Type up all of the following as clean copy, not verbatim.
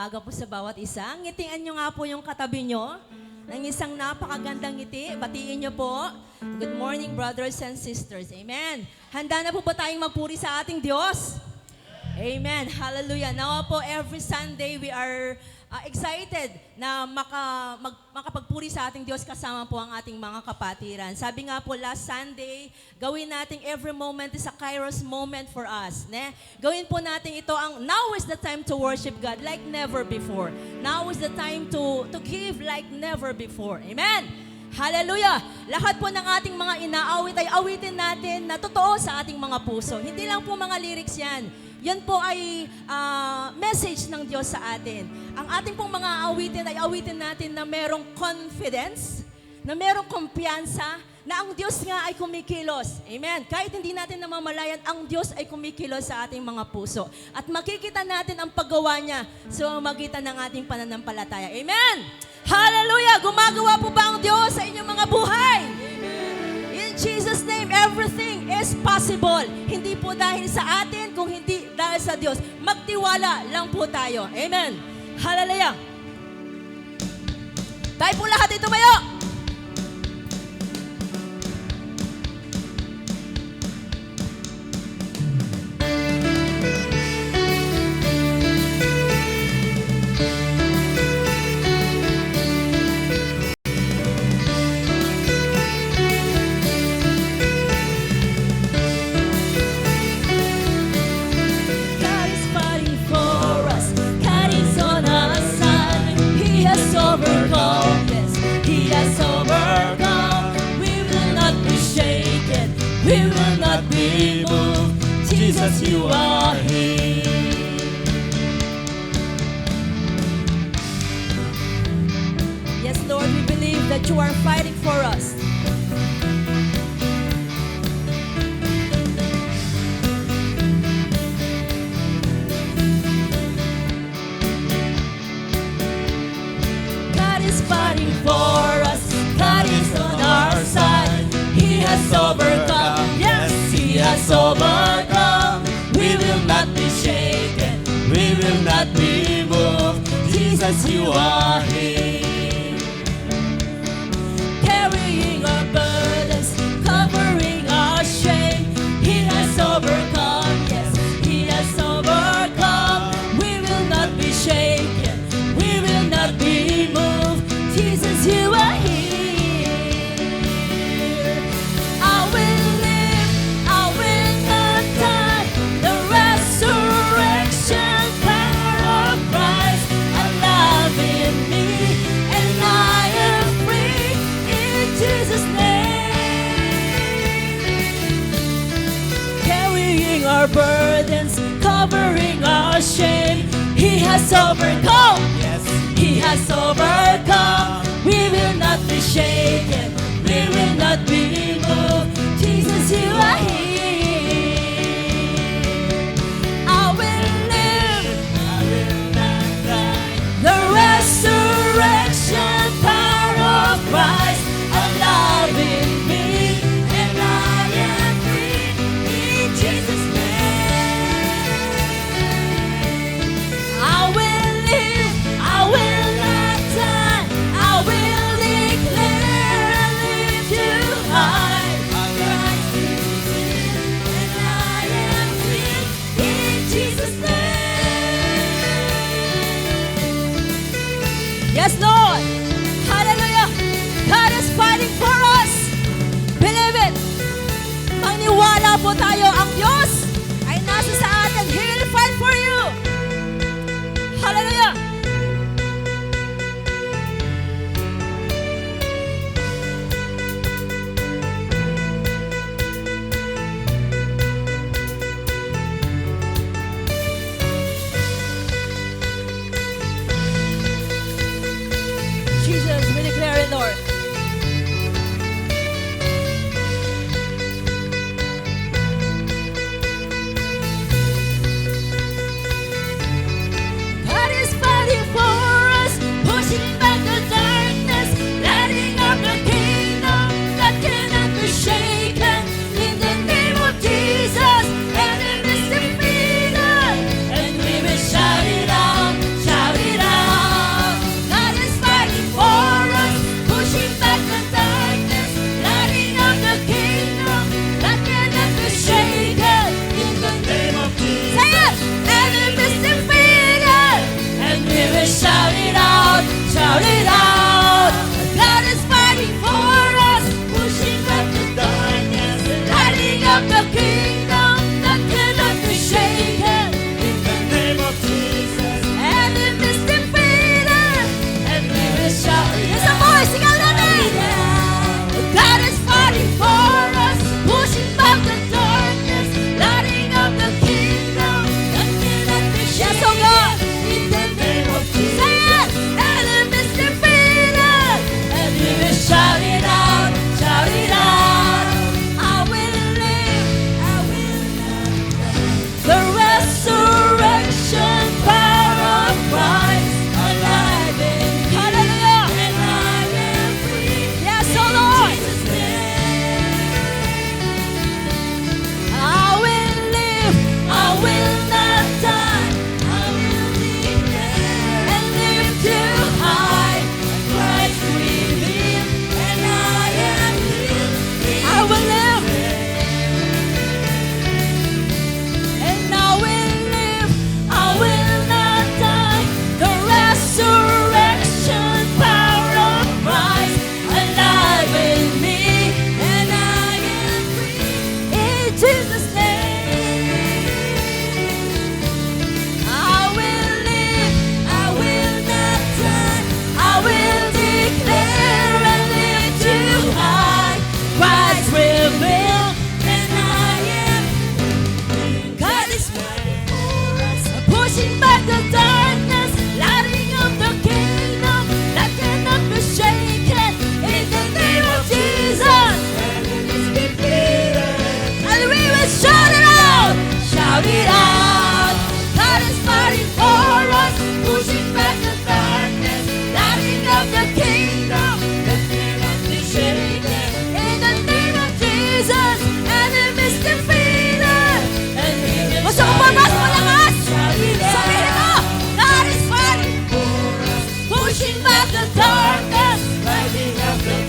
umaga po sa bawat isa. Ngitian nyo nga po yung katabi nyo ng isang napakagandang ngiti. Batiin nyo po. Good morning, brothers and sisters. Amen. Handa na po ba tayong magpuri sa ating Diyos? Amen. Hallelujah. Now po, every Sunday, we are excited na makapagpuri sa ating Diyos kasama po ang ating mga kapatiran. Sabi nga po, last Sunday, gawin natin every moment is a Kairos moment for us. Ne? Gawin po natin ito now is the time to worship God like never before. Now is the time to give like never before. Amen. Hallelujah! Lahat po ng ating mga inaawit ay awitin natin na totoo sa ating mga puso. Hindi lang po mga lyrics yan. Yan po ay message ng Diyos sa atin. Ang ating pong mga awitin ay awitin natin na merong confidence, na merong kumpiyansa, na ang Diyos nga ay kumikilos. Amen. Kahit hindi natin namamalayan, ang Diyos ay kumikilos sa ating mga puso. At makikita natin ang paggawa niya sa magitan ng ating pananampalataya. Amen. Hallelujah! Gumagawa po ba ang Diyos sa inyong mga buhay? In Jesus' name, everything is possible. Hindi po dahil sa atin, kung hindi dahil sa Diyos. Magtiwala lang po tayo. Amen. Hallelujah! Tayo po lahat ito mayo! We will not be moved. Jesus, you are here. Yes, Lord, we believe that you are fighting for us. God is fighting for us. God is on our side. He has overcome. Yes, He has overcome. We will not be shaken. We will not be moved. Jesus, you are here. Carrying our burdens, covering our shame. He has overcome. Yes, He has overcome. We will not be shaken. We will not be moved. Jesus, you are here. Our burdens, covering our shame. He has overcome. Yes, He has overcome. We will not be shaken. We will not be moved. Jesus, you are here. I will live. I will not die. The resurrection power of Christ alive in me, and I am free in Jesus' name.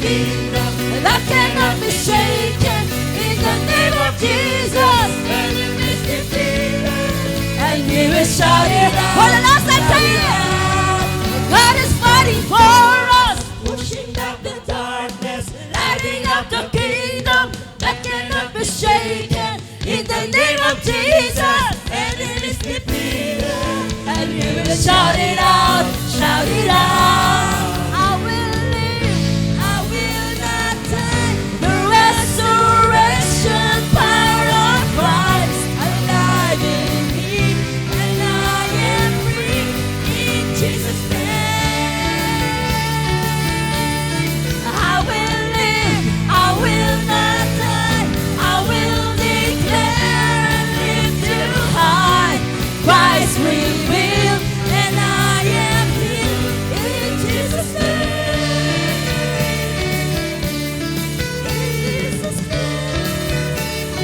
kingdom that cannot be shaken. In the name of Jesus, enemy is defeated. and we will shout it out. For the last time, say it. God is fighting for us, Pushing back the darkness, lighting up the kingdom that cannot be shaken. In the name of Jesus, enemy is defeated. and we will shout it out, shout it out. I will live, I will not die. The resurrection power of Christ alive in me, and I am free in Jesus' name. I will live, I will not die. I will declare and live too high. Christ will will, and I am healed in Jesus' name. In Jesus' name.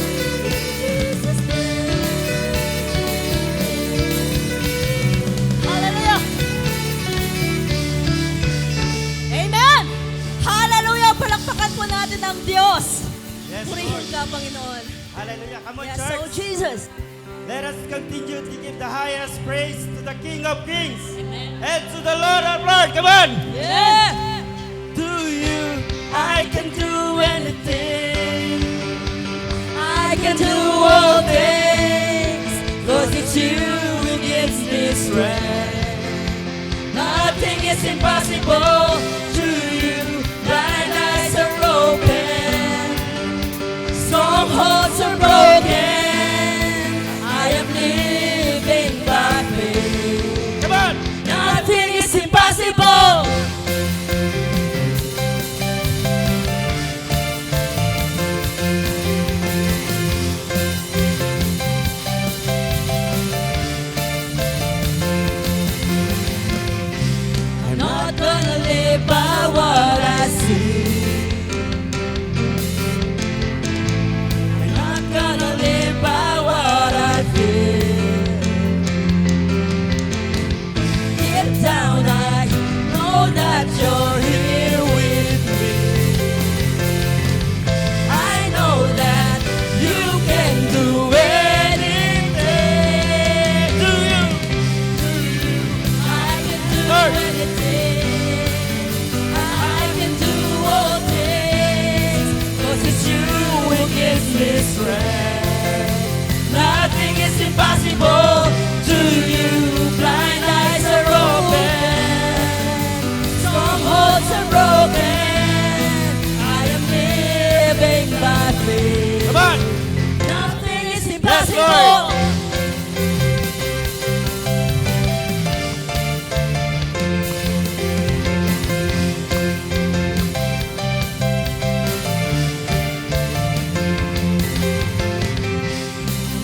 In Jesus' name. Hallelujah. Amen. Hallelujah. Palakpakan po natin ang Diyos. Yes, Purihin Lord. ka, Panginoon. Hallelujah. Come on, Yes, so church. Jesus. Let us continue to give the highest praise to the King of Kings and to the Lord of Lords. Come on. Yeah. To you, I can do anything. I can do all things, 'cause it's you who gives me strength. Nothing is impossible to you. Blind eyes are open, strongholds are broken. I am living by faith. Come on. Nothing is impossible. I'm not gonna live by what I see. I'm not gonna live by what I feel. Deep down I know that you're here with me. I know that you can do anything. To you. I can do Lord. anything. I can do all things. 'Cause it's you who gives me strength. Nothing is impossible to you. Blind eyes are open. Strongholds are broken. I am living by faith. Come on. Nothing is Lord. impossible.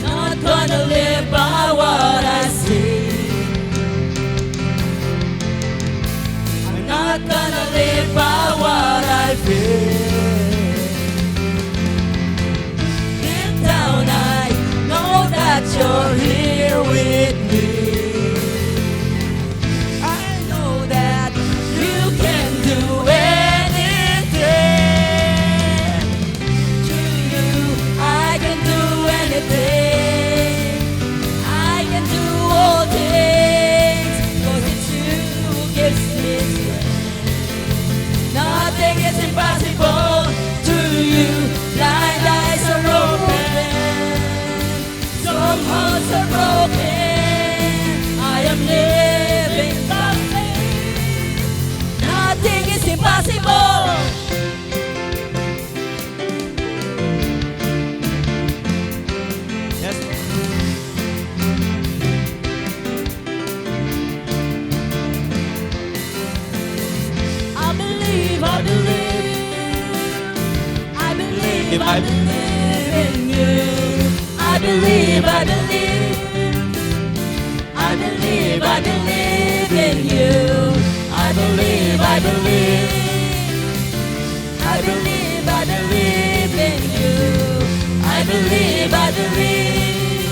Not gonna live by what I see. I'm not gonna live by what I feel. Deep down I know that you're here with me. I know that you can do anything. To you, I can do anything. I can do all things, 'cause it's you who gives me strength. Nothing is impossible to you. Blind eyes are open, some hearts are broken. I am living by faith. Nothing is impossible. Yes. I believe, I believe, I believe, I believe in you. I believe, I believe, I believe, I believe in you. I believe, I believe, I believe, I believe in you. I believe, I believe,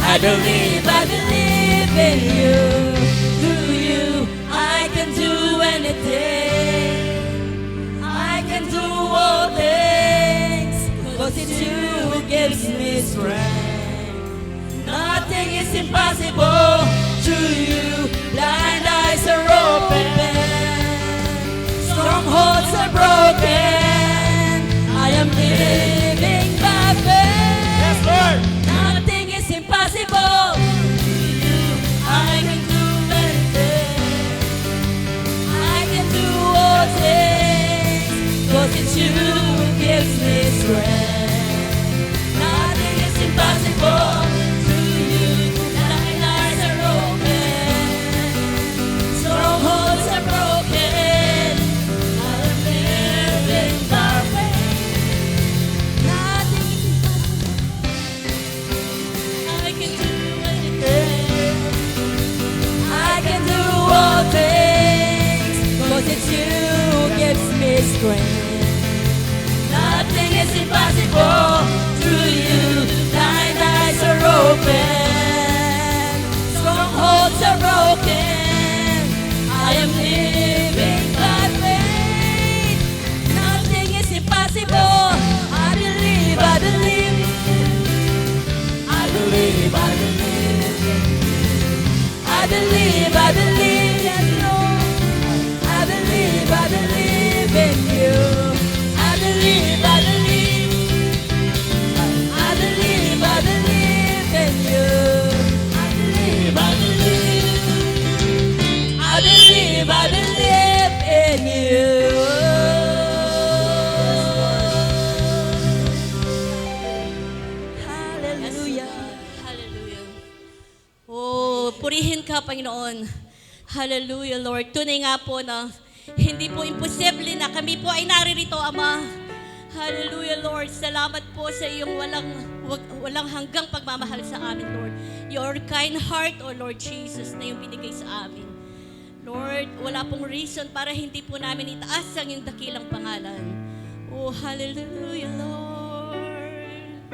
I believe, I believe in you. Through you, I can do anything. gives me strength. Nothing is impossible to you. Blind eyes are open, strongholds are broken. I am living by faith. Yes, Lord. Nothing is impossible to you. I can do anything. I can do all things, 'cause it's you who gives me strength. Nothing is impossible to you. Blind eyes are open, strongholds are broken. I am living by faith. Nothing is impossible. I can do anything. I can do all things, 'cause it's you who gives me strength. Nothing is impossible to you. Blind eyes are open, strongholds are broken. I am living by faith. Nothing is impossible. I believe, I believe. I believe, I believe. I believe, I believe, yes, Lord. I believe in you. I believe, I believe. I believe, I believe in you. I believe, I believe. I believe, I believe in you. Hallelujah. Hallelujah. Oh, purihin ka, Panginoon. Hallelujah, Lord. Tunay nga po na hindi po imposible na kami po ay naririto, Ama. Hallelujah, Lord. Salamat po sa iyong walang hanggang pagmamahal sa amin, Lord. Your kind heart, oh Lord Jesus, na yung binigay sa amin. Lord, wala pong reason para hindi po namin itaas ang iyong dakilang pangalan. Oh, hallelujah, Lord.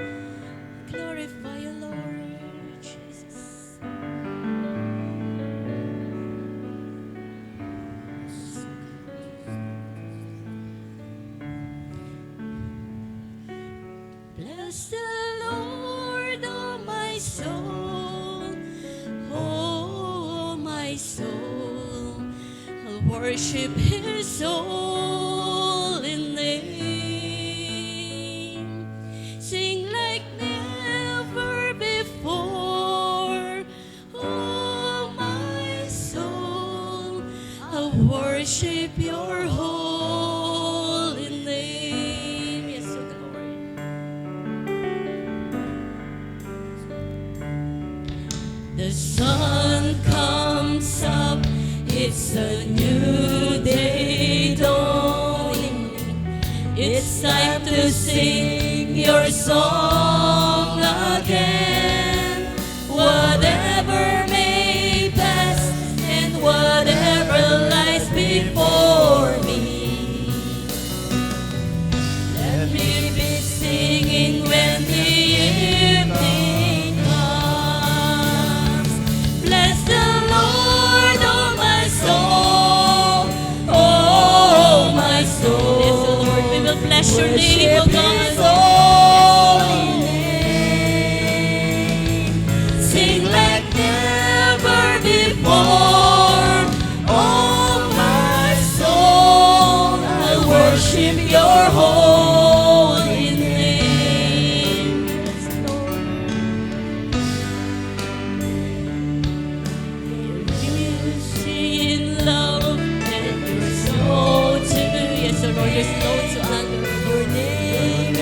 Glorify you, Lord Jesus. Bless the Lord, oh my soul, oh my soul. I'll worship His holy name. Sing like never before, oh my soul. I'll worship Your holy name. Yes, oh Lord. The sun comes up, it's a new day dawning. It's time to sing Your song again. Whatever may pass and whatever lies before me, let me be singing when the evening comes. Bless the Lord, oh my soul, oh my soul. Yes, oh Lord, we will bless your name, oh God. His holy name. Sing like never before, oh my soul. I worship Your holy name. Yes, Lord. You see in love and you're slow to, yes, oh Lord, you're slow to anger. Your name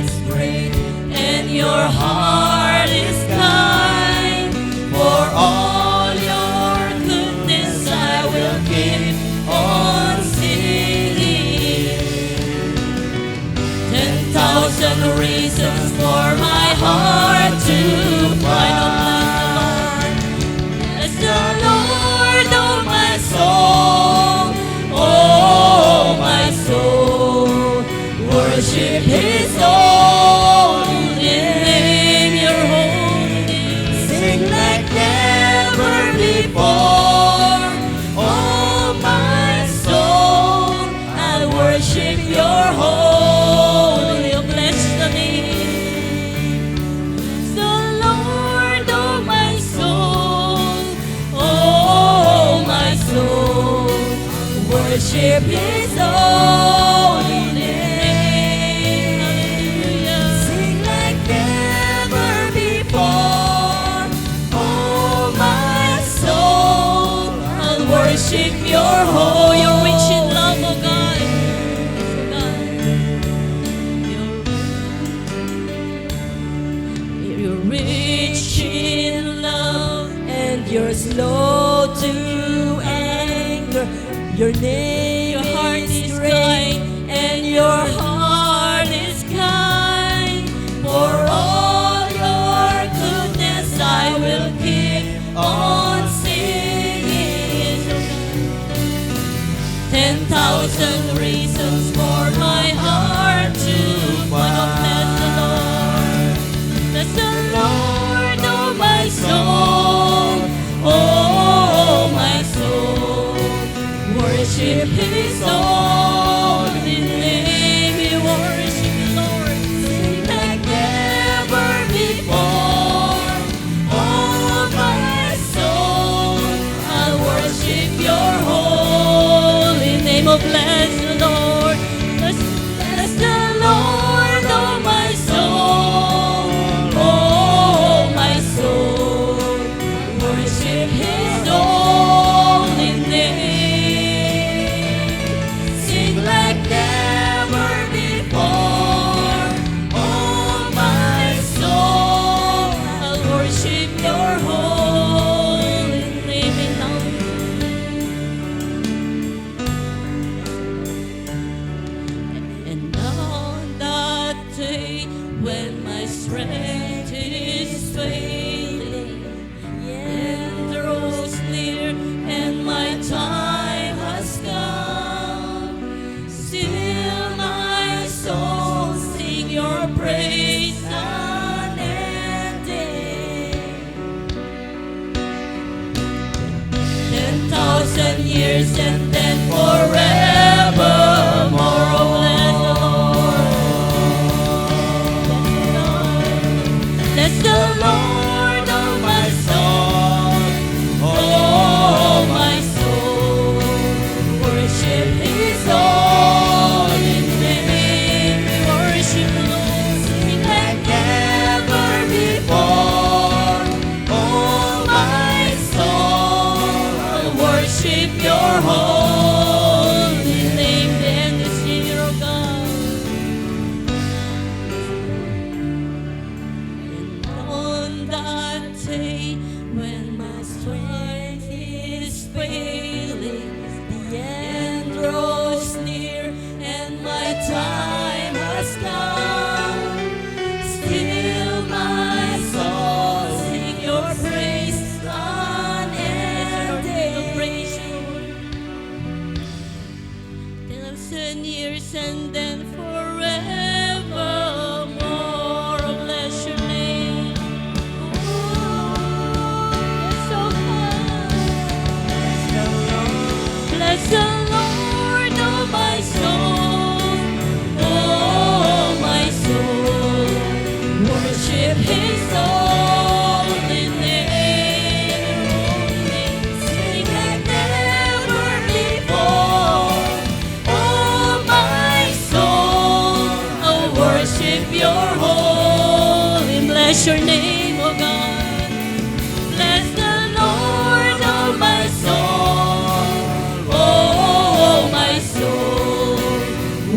is great and Your heart is kind. For all Your goodness I will keep on singing. 10,000 reasons for my heart to find. Bless the Lord, oh my soul, oh my soul. Worship His holy name, Your holy name. Sing like never before, oh my soul. I worship Your holy. Oh, bless the name. worship His holy name. Sing like never before. Oh, my soul, I'll worship Your holy. You're rich in love, oh God. You're rich in love and You're slow to anger. Your name Your heart is great and Your heart is kind. For all Your goodness I will keep on singing. 10,000 reasons for my heart to bless the Lord. Bless the Lord, oh my soul, oh my soul. Worship His holy name. We worship the Lord, sing like never before. Oh my soul, I'll worship Your holy name. Oh, bless the Lord, bless the Lord, oh my soul, oh my soul. Worship His holy name. Sing like never before. Oh my soul, I'll worship Your holy name. And on that day when my strength is failing and draws near and my time has come, still my soul sing Your praise unending. 10,000 years and then forevermore. Oh, bless the Lord. Bless the Lord, oh my soul, oh my soul. Worship His holy name. We worship the Lord, sing like never before. Oh my soul, I'll worship Your holy name. Then this year, oh God. And on that day when my strength is failing, the end draws near and my time has come, still my soul sing Your praise unending. 1,000 years and then forevermore. Oh, bless Your name. Bless the Lord, oh my soul, oh my soul. Worship His holy name. Sing like never before. Oh my soul, oh worship Your holy. Bless Your name, oh God. Bless the Lord, oh my soul, oh my soul.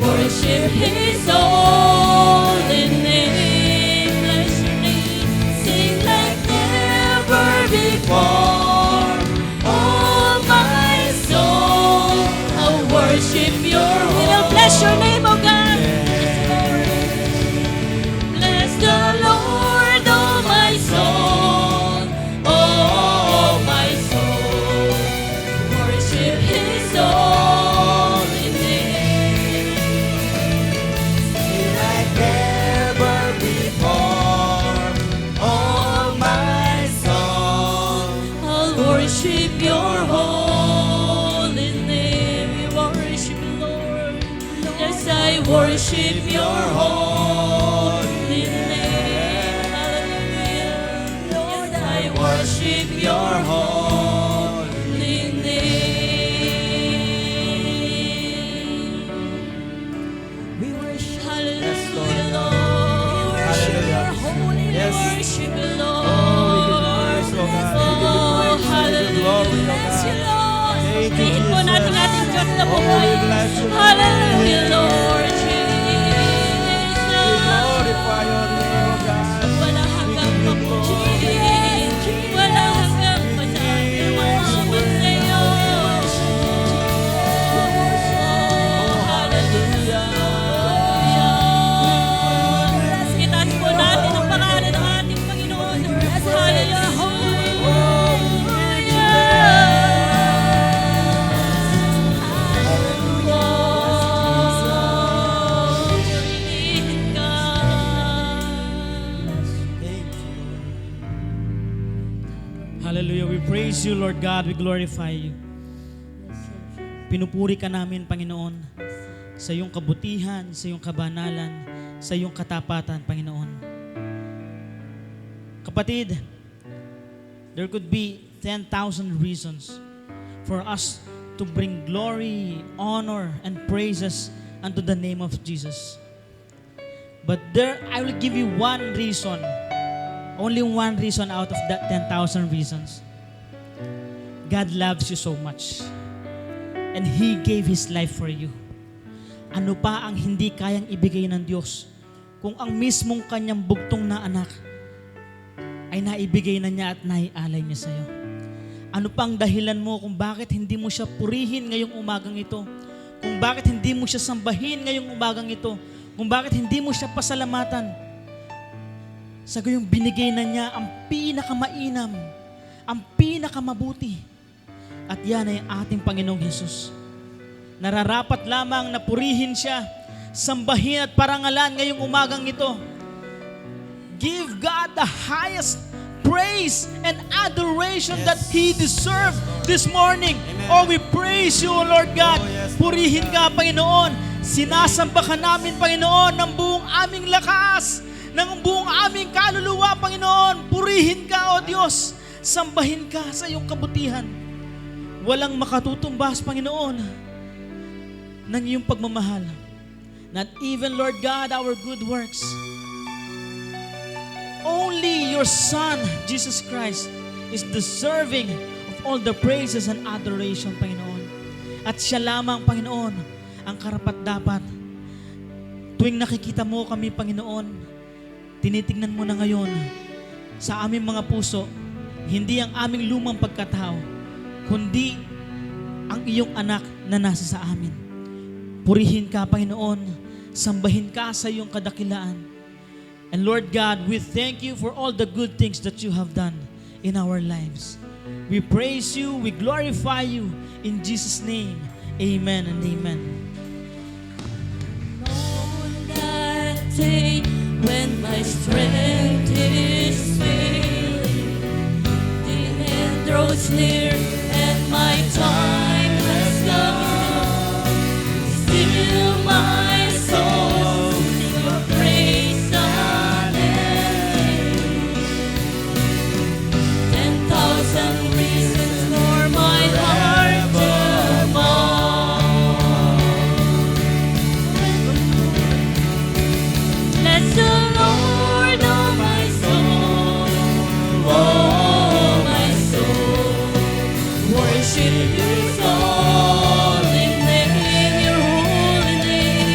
Worship His holy name. Bless Your name. Sing like never before. Oh my soul, I'll worship Your holy. Bless Your name, oh God. Bless the Lord, oh my soul, oh my soul. Worship His holy name. Sing like never before. Oh my soul, I'll worship Your holy name. We worship You, Lord. Yes, I worship Your holy name. Hallelujah. Yes, I worship Your holy name. bless. worship you, Oh, we give you Lord. praise, oh God. We give you Oh, praise. We give you glory, oh hallelujah. God. Thank you, Purihin po natin Jesus. ating Diyos na Oh, buhay. we bless you, Lord. Hallelujah, Lord We Jesus. glorify your name, oh God. Wala We hanggang give you papuri. glory. Wala hanggang pasabi. Umabot sa iyo. Oh, hallelujah. Itaas po natin ang pangalan ng ating Panginoon. Hallelujah. We praise you, Lord God. We glorify you. Pinupuri ka namin, Panginoon, sa iyong kabutihan, sa iyong kabanalan, sa iyong katapatan, Panginoon. Kapatid, there could be 10,000 reasons for us to bring glory, honor, and praises unto the name of Jesus. But I will give you one reason. Only one reason out of that 10,000 reasons. God loves you so much. And He gave His life for you. Ano pa ang hindi kayang ibigay ng Diyos kung ang mismong kanyang bugtong na anak ay naibigay na niya at naialay niya sa iyo? Ano pang dahilan mo kung bakit hindi mo siya purihin ngayong umagang ito? Kung bakit hindi mo siya sambahin ngayong umagang ito? Kung bakit hindi mo siya pasalamatan? Sa gayong binigay na niya ang pinakamainam, ang pinakamabuti. At yan ay ating Panginoong Hesus. Nararapat lamang na purihin siya, sambahin at parangalan ngayong umagang ito. Give God the highest praise and adoration that He deserved this morning. Amen. Oh, we praise you, O Lord God. Oh, yes, Purihin Lord ka, Panginoon. Sinasamba ka namin, Panginoon, ng buong aming lakas, ng buong aming kaluluwa, Panginoon. Purihin ka, O Diyos. Sambahin ka sa iyong kabutihan. Walang makatutumbas, Panginoon, ng iyong pagmamahal. Not even, Lord God, our good works. Only your Son, Jesus Christ, is deserving of all the praises and adoration, Panginoon. At siya lamang, Panginoon, ang karapat-dapat. Tuwing nakikita mo kami, Panginoon, tinitingnan mo na ngayon sa aming mga puso, hindi ang aming lumang pagkatao, kundi ang iyong anak na nasa sa amin. Purihin ka, Panginoon. Sambahin ka sa iyong kadakilaan. And Lord God, we thank you for all the good things that you have done in our lives. We praise you, we glorify you. In Jesus' name, amen and amen. On that day when my strength is failing, the end draws near and my time has come. Still my soul sing your praise unending. 10,000 reasons for my heart to bless the Lord, oh my soul, oh my soul. Worship His holy name, Your holy name.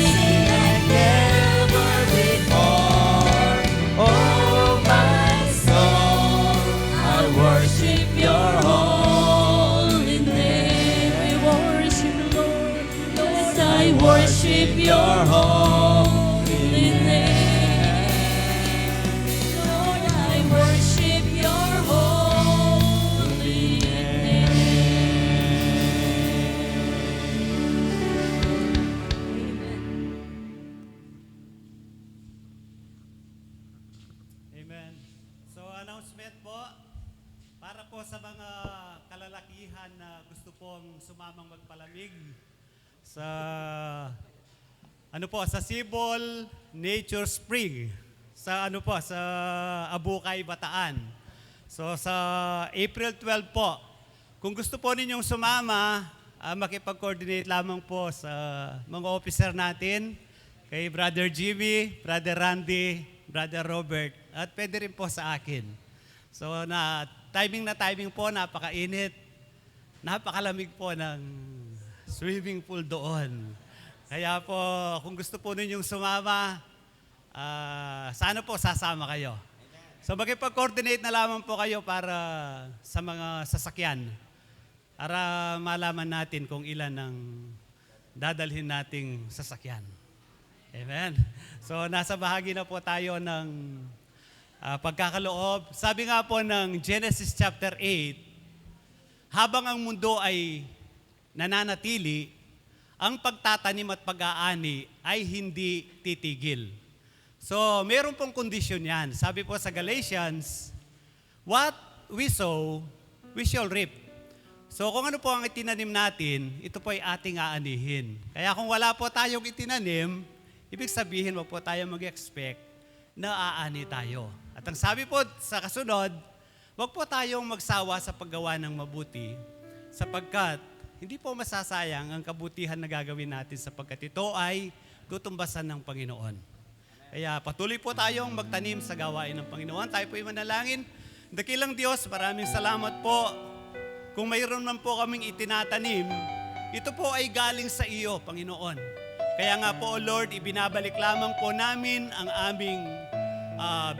Sing like never before, oh my soul. I worship Your holy name. We worship you, Lord. Yes, I worship Your holy name. Lord, I worship Your holy name. Amen. So announcement po, para po sa mga kalalakihan na gusto pong sumamang magpalamig sa sa Sibol Nature Spring sa sa Abukay, Bataan. So sa April 12 po. Kung gusto po ninyong sumama, makipag-coordinate lamang po sa mga officer natin, kay Brother Jimmy, Brother Randy, Brother Robert, at pwede rin po sa akin. So na timing po, napakainit. Napakalamig po ng swimming pool doon. Kaya po, kung gusto po ninyong sumama, sana po sasama kayo. So magipag-coordinate na lamang po kayo para sa mga sasakyan. Para malaman natin kung ilan ang dadalhin nating sasakyan. Amen. So nasa bahagi na po tayo ng pagkakaloob. Sabi nga po ng Genesis chapter 8, habang ang mundo ay nananatili, ang pagtatanim at pag-aani ay hindi titigil. So, meron pong kondisyon yan. Sabi po sa Galatians, what we sow, we shall reap. So, kung ano po ang itinanim natin, ito po ay ating aanihin. Kaya kung wala po tayong itinanim, ibig sabihin, wag po tayo mag-expect na aani tayo. At ang sabi po sa kasunod, wag po tayong magsawa sa paggawa ng mabuti, sapagkat hindi po masasayang ang kabutihan na gagawin natin sapagkat ito ay tutumbasan ng Panginoon. Kaya patuloy po tayong magtanim sa gawain ng Panginoon. Tayo po ay manalangin. Dakilang Diyos, maraming salamat po. Kung mayroon man po kaming itinatanim, ito po ay galing sa iyo, Panginoon. Kaya nga po, O Lord, ibinabalik lamang po namin ang aming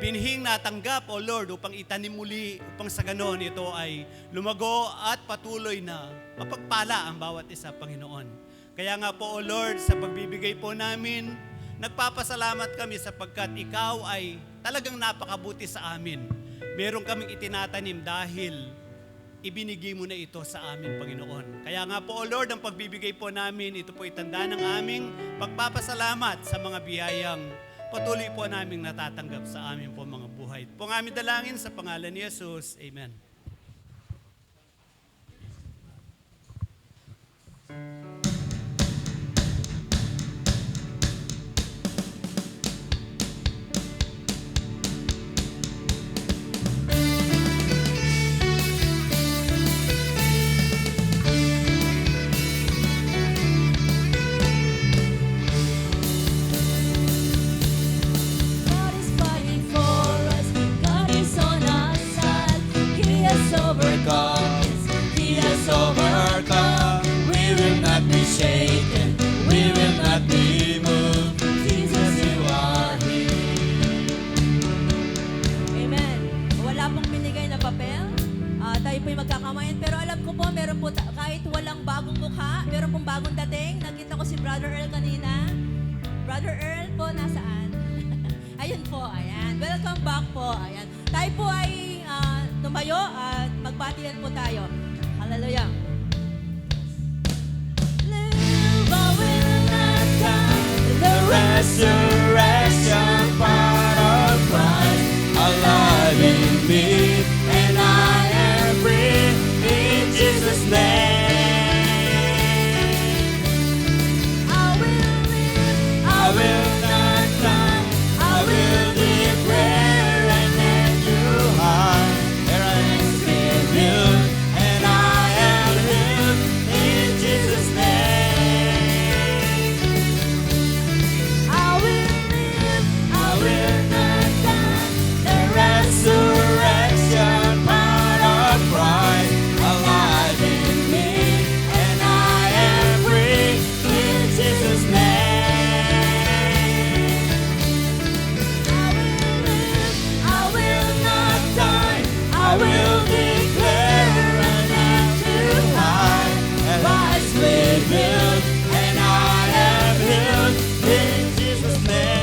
binhing natanggap, O Lord, upang itanim muli, upang sa ganon ito ay lumago at patuloy na mapagpala ang bawat isa, Panginoon. Kaya nga po, O Lord, sa pagbibigay po namin, nagpapasalamat kami sapagkat Ikaw ay talagang napakabuti sa amin. Meron kaming itinatanim dahil ibinigay mo na ito sa amin, Panginoon. Kaya nga po, O Lord, ang pagbibigay po namin, ito po itanda ng aming pagpapasalamat sa mga biyayang patuloy po naming natatanggap sa amin po mga buhay. Po ang aming dalangin sa pangalan ni Jesus. Amen. God is fighting for us. God is on our side. He has overcome. He has overcome. We will not be shaken. We will not be moved. Jesus, you are here. Amen. Wala pong binigay na papel. Tayo po'y magkakamayan. Pero alam ko po, meron po, kahit walang bagong mukha, meron pong bagong dating. Nakita ko si Brother Earl kanina. Brother Earl po, nasaan? Ayun po, ayan. Welcome back po, ayan. Tayo po ay tumayo at magbatian po tayo. Hallelujah. Live, I will not die. The resurrection part of Christ alive in me, and I am free in Jesus' name. I will live, I will not die. I will declare and let you high. There I am revealed, and I am healed in Jesus' name. I will live, I will not die. The resurrection part of Christ alive in me, and I am free in Jesus' name. I will live, I will not die. I will declare and let you high. Christ revealed, and I am healed in Jesus' name.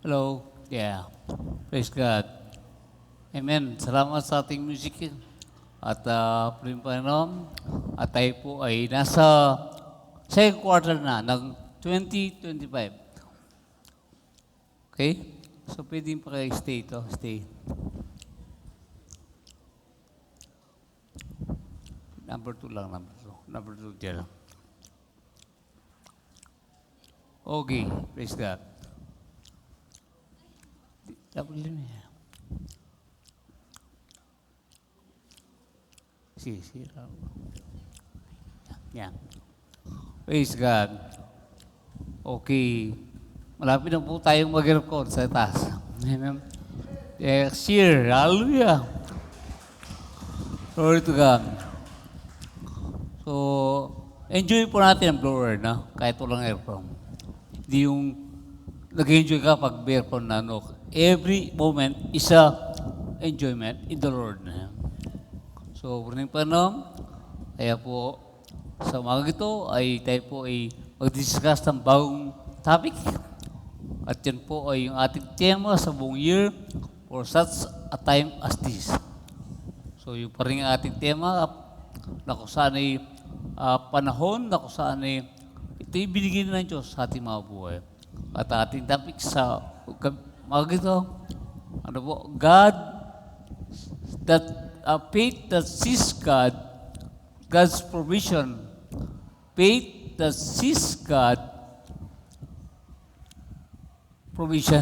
Hello. Yeah. Praise God. Amen. Salamat sa ating music. At Panginoon, at tayo po ay nasa second quarter na ng 2025. Okay? So, pwedeng pa kayo stay ito. Stay. Number 2 lang, number 2. Number 2 dyan. Okay, praise God. Dapat yun eh. Si. Yan. Praise God. Okay. Malapit na po tayong mag-record sa taas. Amen. Next year. Hallelujah. Glory to God. So, enjoy po natin ang blower, no? Kahit walang aircon. Hindi yung nag-enjoy ka pag aircon na, no? Every moment is a enjoyment in the Lord. So, morning pa, no? Kaya po, sa umaga ito, ay tayo po ay mag-discuss ng bagong topic. At yan po ay yung ating tema sa buong year for such a time as this. So, yung pa rin ang ating tema na kung saan ay panahon, na kung saan ay ito yung binigay ng Diyos sa ating mga buhay. At ating topic sa umaga ito, ano po, faith that sees God, God's provision. Faith that sees God, provision.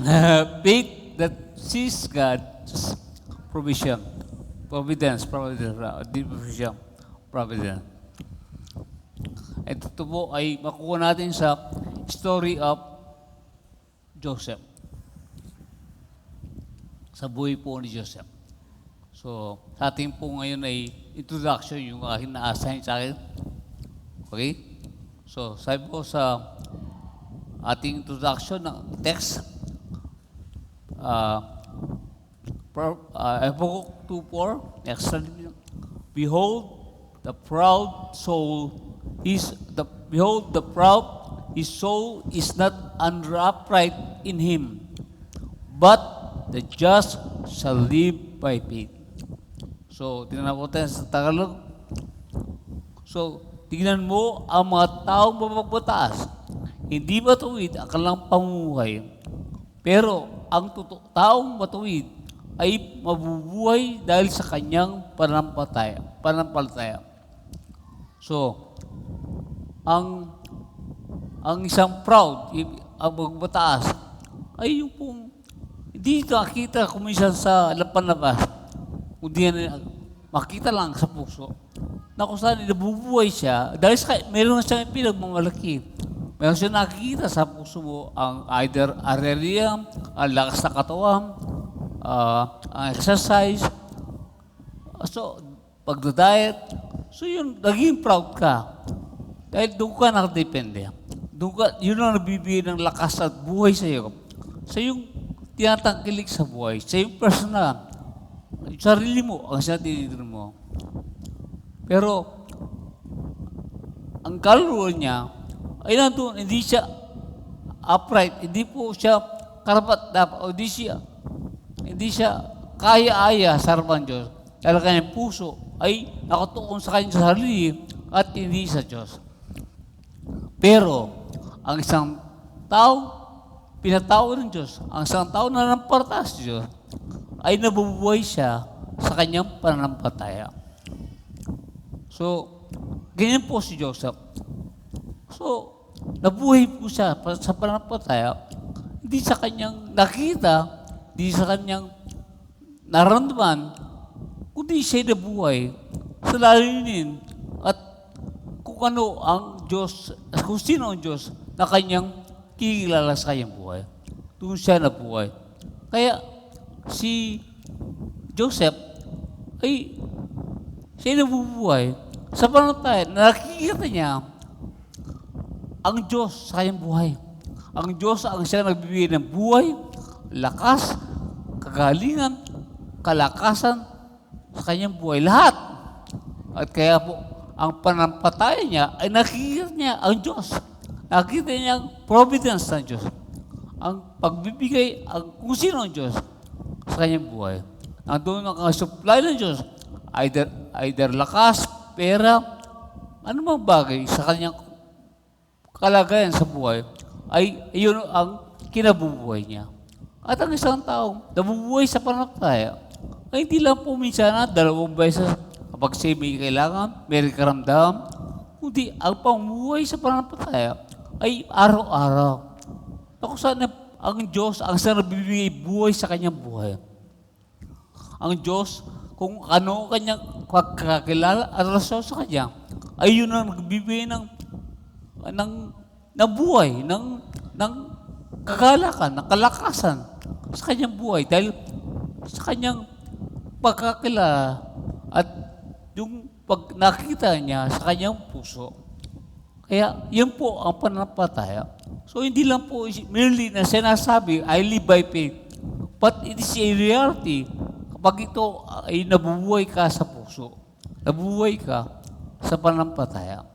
Faith that sees God's provision. Providence. Providence. Ito po ay makuha natin sa story of Joseph. Sa buhay po ni Joseph. So, sa ating po ngayon ay introduction yung aking na-assign sa akin. Okay? So, sabi po sa ating introduction ng text, Habakkuk 2:4, next slide. Behold, the proud, his soul is not upright in him, but the just shall live by faith. So, tingnan po tayo sa Tagalog. So, tingnan mo ang mga taong mapagmataas. Hindi matuwid ang kanilang pamumuhay. Pero ang taong matuwid ay mabubuhay dahil sa kanyang pananampalataya. So, ang isang proud, ang magmataas, ay yung pong hindi nakita kuminsan sa lapan-labas, kundi makita lang sa puso na kung saan nabubuhay siya dahil meron siyang pinagmamalaki. Meron siya nakikita sa puso mo ang either areriam, ang lakas na katawan, ang exercise, so pagda-diet. So yun, naging proud ka. Dahil doon ka nakadepende. Yun ang nabibigay ng lakas at buhay sa iyo. Sa yung tinatangkilik sa buhay, sa yung personal, yung sarili mo, ang sinatinitin mo. Pero, ang kaluluwa niya, ay nandun, hindi siya upright, hindi po siya karapat dapat, o hindi siya kaya-aya sa harapan Diyos. Dahil kanyang puso ay nakatuon sa kanyang sarili at hindi sa Diyos. Pero, ang isang tao, pinatawag ng Diyos, ang isang tao na nanampalataya sa Diyos, ay nabubuhay siya sa kanyang pananampalataya. So, ganyan po si Joseph. So, nabuhay po siya sa pananampalataya, hindi sa kanyang nakita, hindi sa kanyang naramdaman, kundi siya nabuhay sa lalinin at kung ano ang Diyos, kung sino ang Diyos na kanyang kikilala sa kanyang buhay. Doon siya nabuhay. Kaya, si Joseph ay siya nabubuhay sa pananampalataya na nakikita niya ang Diyos sa kanyang buhay. Ang Diyos ang siya nagbibigay ng buhay, lakas, kagalingan, kalakasan sa kanyang buhay. Lahat. At kaya po, ang pananampalataya niya ay nakikita niya ang Diyos. Nakikita niya ang providence ng Diyos. Ang pagbibigay, kung sino ang Diyos sa kanyang buhay. Nandun ang supply ng Diyos, either lakas, pera, ano mang bagay sa kanyang kalagayan sa buhay, ay yun ang kinabubuhay niya. At ang isang taong nabubuhay sa pananampalataya, ay hindi lang po minsan na 2 beses kapag siya may kailangan, may karamdam, kundi ang pamumuhay sa pananampalataya ay araw-araw. Na kung saan ang Diyos ang saan nagbibigay buhay sa kanyang buhay. Ang Diyos, kung ano ang kanyang pagkakilala at rasyon sa kanya, ay yun ang nagbibigay ng buhay, ng kagalakan, ng kalakasan sa kanyang buhay dahil sa kanyang pagkakilala at yung pag nakita niya sa kanyang puso. Kaya yun po ang pananampalataya. So hindi lang po merely na sinasabi, I live by faith, but it is a reality kapag ito ay nabubuhay ka sa puso, nabubuhay ka sa pananampalataya.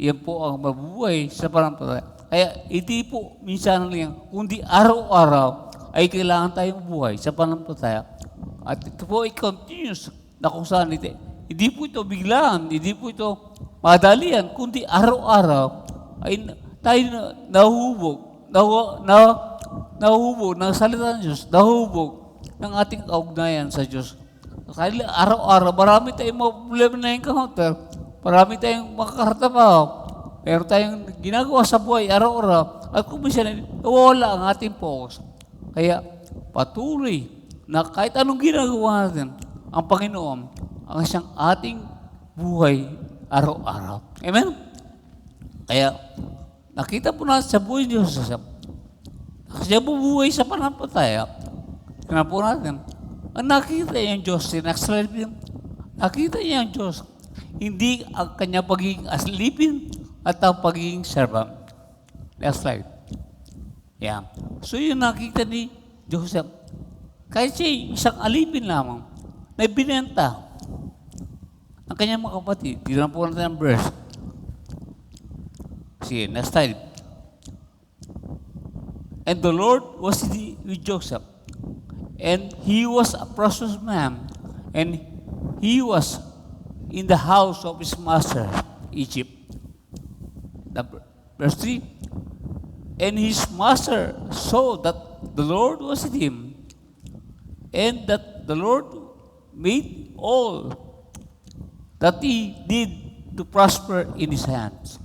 Yan po ang mabubuhay sa pananampalataya. Kaya hindi po minsan lang, kundi araw-araw ay kailangan tayong buhay sa pananampalataya. At ito po ay continuous na kung saan hindi po ito biglaan, hindi po ito madalian, kundi araw-araw ay tayo nahuhubog ng salita ng Diyos, nahuhubog ng ating kaugnayan sa Diyos. Kaya araw-araw, marami tayong mga problema na encounter, marami tayong makakatapaw, meron tayong ginagawa sa buhay araw-araw, at kung minsan nawawala ang ating focus. Kaya patuloy na kahit anong ginagawa natin, ang Panginoon ang siyang ating buhay araw-araw. Amen? Kaya nakita po natin sa buhay ni Joseph, siya bubuhay sa pananampalataya. Kaya po natin, ang nakita niya yung Diyos, nakita niya yung Diyos, hindi ang kanya pagiging aslipin at ang pagiging servant. Next slide. Yeah. So yung nakita ni Joseph, kahit siya isang alipin lamang, na ibinenta ang kanyang mga kapatid. Tignan po natin ang verse. Sige, next slide. And the Lord was with Joseph, and he was a prosperous man, and he was in the house of his master, Egypt. Verse 3. And his master saw that the Lord was with him, and that the Lord made all that he did to prosper in his hands.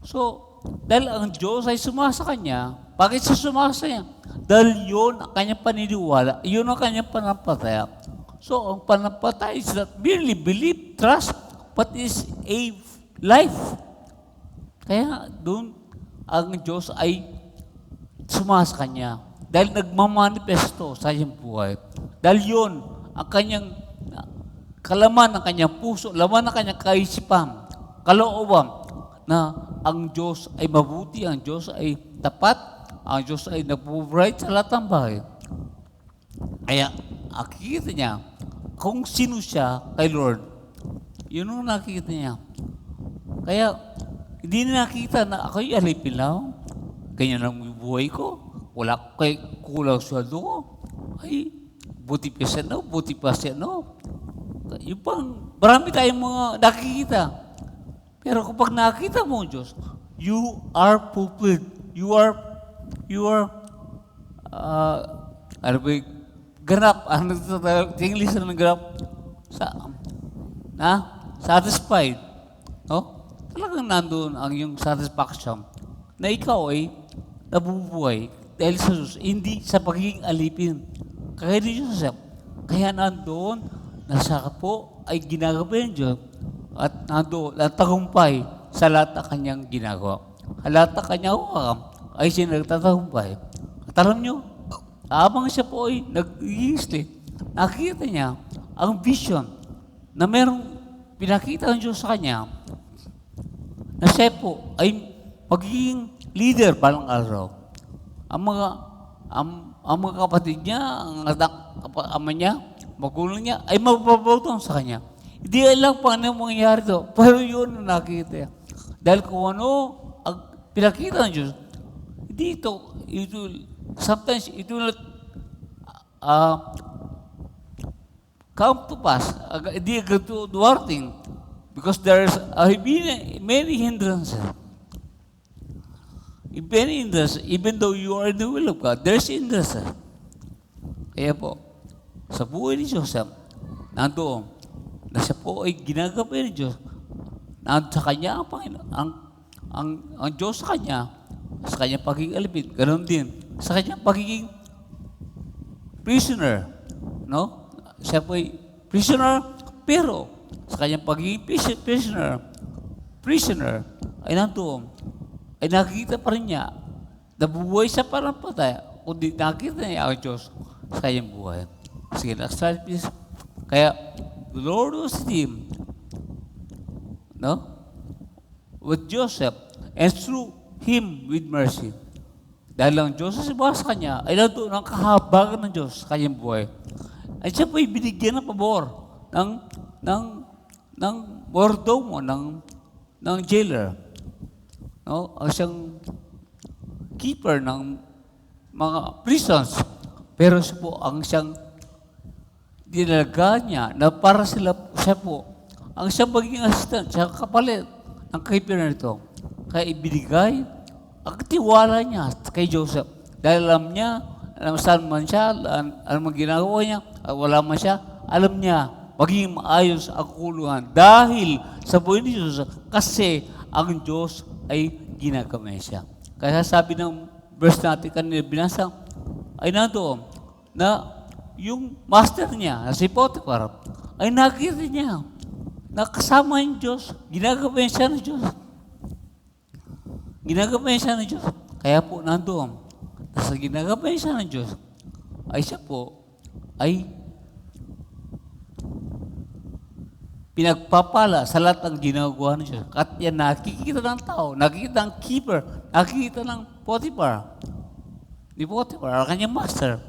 So, dahil ang Diyos ay sumasa kanya, bakit siya sumasa niya? Dahil yun ang kanyang paniniwala, yun ang kanyang panampalataya. So, ang panampalataya is not merely belief, trust, but is a life. Kaya doon, ang Diyos ay sumasa kanya. Dahil nagmamanifesto sa kanyang buhay. Dahil yun, ang kanyang kalaman ng kanyang puso, laman ng kanyang kaisipan, kalooban, na ang Diyos ay mabuti, ang Diyos ay tapat, ang Diyos ay nagpo-provide sa lahat ng bagay. Kaya, nakikita niya kung sino siya kay Lord. Yun ang nakikita niya. Kaya, hindi na nakita na ako'y alipin lang. Ganyan lang yung buhay ko. Wala ko kay kulang sweldo ko. Ay, buti pa siya, no? Buti pa siya, no? Yung pang, marami tayong mga nakikita. Pero kapag nakita mo, Diyos, you are fulfilled. You are, ano ba yung ganap? Ano ito tayo? English na ng ganap? Satisfied. No? Talagang nandun ang yung satisfaction na ikaw ay nabubuhay dahil sa Diyos, hindi sa pagiging alipin. Kaya ni Joseph, kaya nandun, nasa po ay ginagawa ng Diyos at nandun, at tagumpay sa lahat ng kanyang ginagawa. Lahat ng kanyang wakam ay siya nagtatagumpay. At alam nyo, habang siya po ay nag-iisli, nakita niya ang vision na merong pinakita ng Diyos sa kanya na siya po ay magiging leader balang araw. Ang mga kapatid niya, ang ama niya, magulang niya, ay mapapagtong sa kanya. Hindi alam pa ano mangyayari to, pero yun ang nakita. Dahil kung ano ang pinakita ng Diyos, hindi sometimes it will not come to pass. Hindi agad to duwarting because there's many hindrances. even though you are in the will of God, there's interest. Kaya po, sa buhay ni Joseph, nandoon, na siya po ay ginagabay ni Diyos, nandun sa kanya ang Panginoon, ang Diyos sa kanyang pagiging alipin, ganoon din, sa kanyang pagiging prisoner, no? Siya po ay prisoner, pero sa kanyang pagiging prisoner, ay nandoon, ay nakikita pa rin niya, nabubuhay siya parang patay, kundi nakikita niya ang Diyos sa kanyang buhay. Sige, next slide please. Kaya, the Lord was with him, no? With Joseph, and through him with mercy. Dahil ang Diyos sa iba sa kanya, ay nandoon ang kahabagan ng Diyos sa kanyang buhay. At siya po ay binigyan ng pabor ng mordomo, ng jailer. No? Ang siyang keeper ng mga prisons. Pero siya po ang siyang dinalaga niya na para siya po ang siyang magiging assistant, siya kapalit ng keeper na ito. Kaya ibinigay ang tiwala niya kay Joseph. Dahil alam saan man siya, alam ang ginagawa niya, wala man siya, alam niya, magiging maayos ang kulungan. Dahil sa buhay ni Joseph, kasi ang Diyos ay ginagamay siya. Kaya sabi ng verse natin kanina binasa, ay nandoon na yung master niya, na si Potiphar, ay nakita niya na kasama yung Diyos, ginagabayan siya ng Diyos. Ginagabayan siya ng Diyos. Kaya po nandoon, sa ginagabayan siya ng Diyos, ay siya po ay pinagpapala sa lahat ng ginagawa ng Diyos. At yan nakikita ng tao, nakikita ng keeper, nakikita ng Potiphar. Ni Potiphar, ang kanyang master,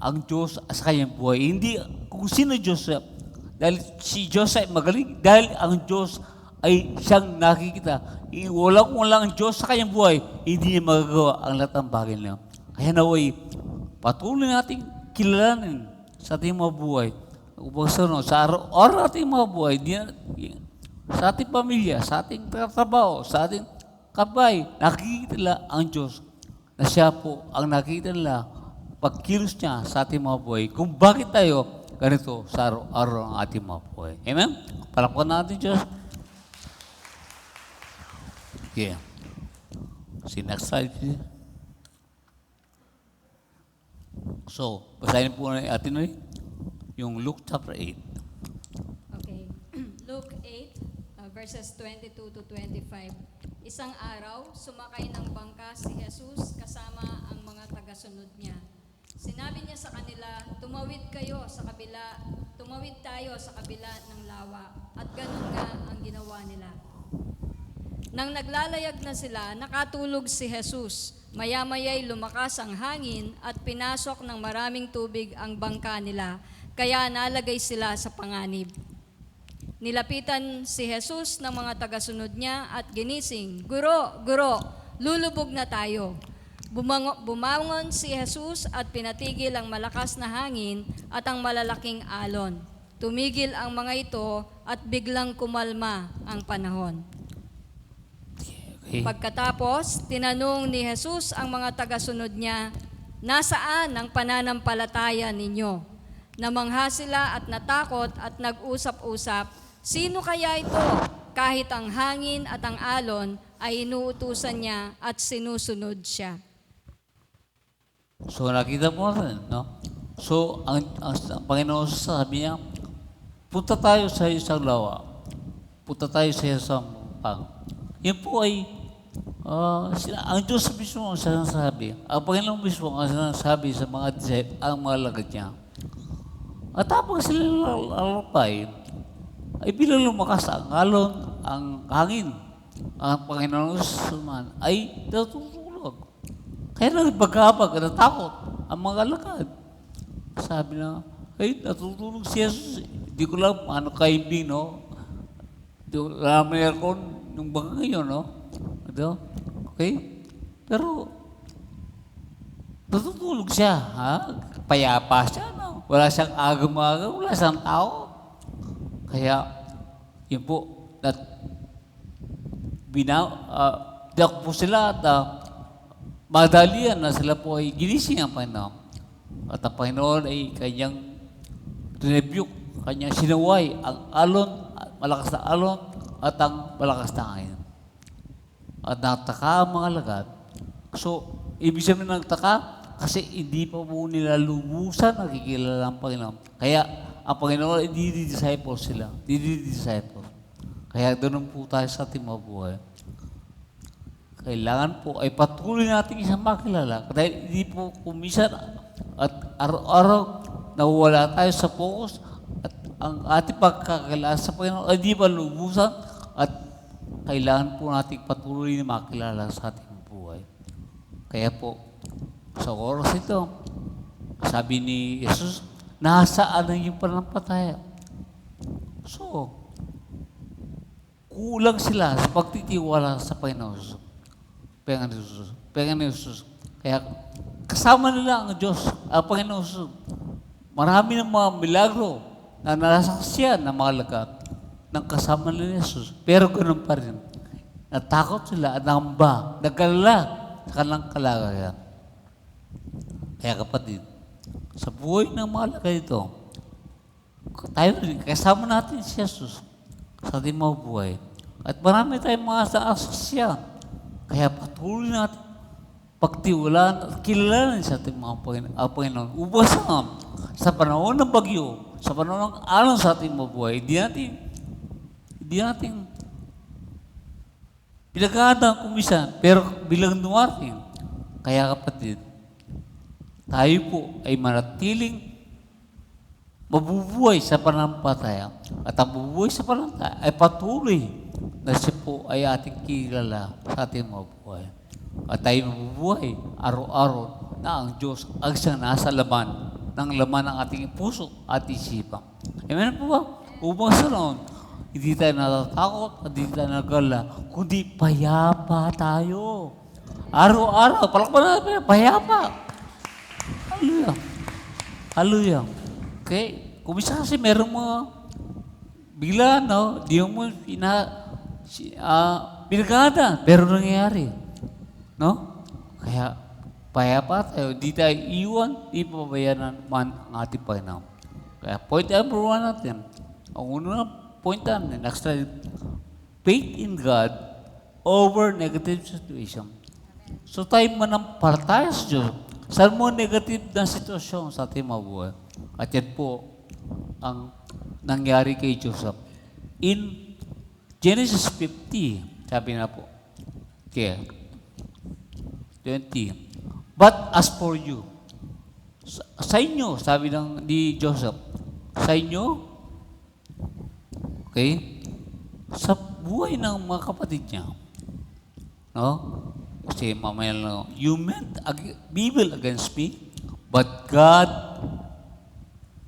ang Diyos sa kanyang buhay. Hindi kung sino Joseph. Dahil si Joseph magaling, dahil ang Diyos ay siyang nakikita. Walang ang Diyos sa kanyang buhay, hindi niya magagawa ang lahat ng bagay niya. Kaya naway, patuloy nating kilalanin sa ating mga buhay. Sa araw-araw ating mga buhay, sa ating pamilya, sa ating trabaho, sa ating kabay, nakikita nila ang Diyos na siya po ang nakikita nila pagkilos niya sa ating mga buhay. Kung bakit tayo ganito sa araw-araw ang ating mga buhay. Amen? Palakpakan natin Diyos. Yeah. See next slide, please. So, basahin po natin yung Luke chapter 8. Okay. Luke 8, verses 22 to 25. Isang araw, sumakay ng bangka si Jesus kasama ang mga tagasunod niya. Sinabi niya sa kanila, tumawid tayo sa kabila ng lawa. At ganun nga ang ginawa nila. Nang naglalayag na sila, nakatulog si Jesus. Maya-maya'y lumakas ang hangin at pinasok ng maraming tubig ang bangka nila, kaya nalagay sila sa panganib. Nilapitan si Jesus ng mga tagasunod niya at ginising, Guro, lulubog na tayo. Bumangon si Jesus at pinatigil ang malakas na hangin at ang malalaking alon. Tumigil ang mga ito at biglang kumalma ang panahon. Pagkatapos, tinanong ni Jesus ang mga tagasunod niya, nasaan ang pananampalataya ninyo? Namangha sila at natakot at nag-usap-usap, sino kaya ito? Kahit ang hangin at ang alon ay inuutusan niya at sinusunod siya. So nakita mo rin, no? So ang Panginoon sabi niya, punta tayo sa isang lawa. Punta tayo sa isang pang. Yan po ay ang Diyos mismo ang sinasabi. Ang Panginoon mismo ang sinasabi sa mga disciples, ang mga lagad niya. At habang sila lalapay, ay bilang lumakas ang alon, ang hangin, ang Panginoon suman ay natutulog. Kaya nagbagabag, natakot ang mga lakad. Sabi na, ay natutulog si Jesus. Hindi ko lang ano kaimbing, no? Hindi ko lang mayroon yung bangka ngayon, no? Okay? Pero, natutulog siya, ha? Payapa siya, no? Wala siyang agam-agam, wala siyang tao. Kaya, yun po, dakpo sila at madalian na sila po ay ginising ang Panginoon. At ang Panginoon ay kanyang rebuke, kanyang sinuway ang alon, malakas na alon at ang malakas na hangin. At nagtaka ang mga alagad. So, ibig sabihin nagtaka kasi hindi pa po nila lubusan nakikilala ang Panginoon. Kaya ang Panginoon ay disciple sila. Disciple. Kaya doon po tayo sa ating mabuhay. Kailangan po ay patuloy natin isang makilala. Dahil hindi po kumisan at araw-araw nawawala tayo sa focus at ang ating pagkakilala sa Panginoon ay di pa lubusan at kailangan po natin patuloy na makilala sa ating buhay. Kaya po, sa oras ito, sabi ni Jesus, nasaan ang iyong pananampalataya? So, kulang sila sa pagtitiwala sa Panginoon. Panginoon Jesus. Kaya kasama nila ang Diyos, ang Panginoon Jesus. Marami ng mga milagro na narasaksiyan ng mga lagat ng kasama ni Jesus. Pero ganun pa rin. Natakot sila at nangamba, nagkalala sa kanilang kalagayan. Kaya kapatid, sa buhay ng mga lagay ito, tayo rin, kasama natin si Jesus sa ating mga buhay. At marami tayong mga narasaksiyan. Kaya patuloy natin pagtiwalaan at kilalanin sa ating mga Panginoon. Upang sa panahon ng bagyo, sa panahon ng alon sa ating mabuhay, hindi natin pinagkakadang kumisan, pero bilang dumating. Kaya kapatid, tayo po ay manatiling mabubuhay sa pananampalataya. At ang mabubuhay sa pananampalataya ay patuloy na siya po ay ating kilala sa ating mabubuhay. At tayo mabubuhay araw-araw na ang Diyos ang siyang nasa laman ng ating puso at isipan. Amen po ba? Upang sa noon, hindi tayo natatakot at hindi tayo nagala, kundi payapa tayo. Araw-araw, palakpan natin, payapa. Hallelujah. Hallelujah. Okay? Kung minsan kasi merong mga bigla, no? Di mo pinagkada, pero nangyayari. No? Kaya, payapa tayo. Di tayo iwan, di pabayaran man ang ating Panginoon. Kaya point number 1 natin. Ang unang point natin, next slide, faith in God over negative situation. So tayo manampalataya sa Diyos sa mga negative na sitwasyon sa ating mabuhay. At yan po ang nangyari kay Joseph. In Genesis 50, sabi na po, okay, 20. But as for you, sa inyo, sabi ni Joseph, sa inyo, okay, sa buhay ng mga kapatid niya, no? Kasi mamaya lang, you meant evil against me, but God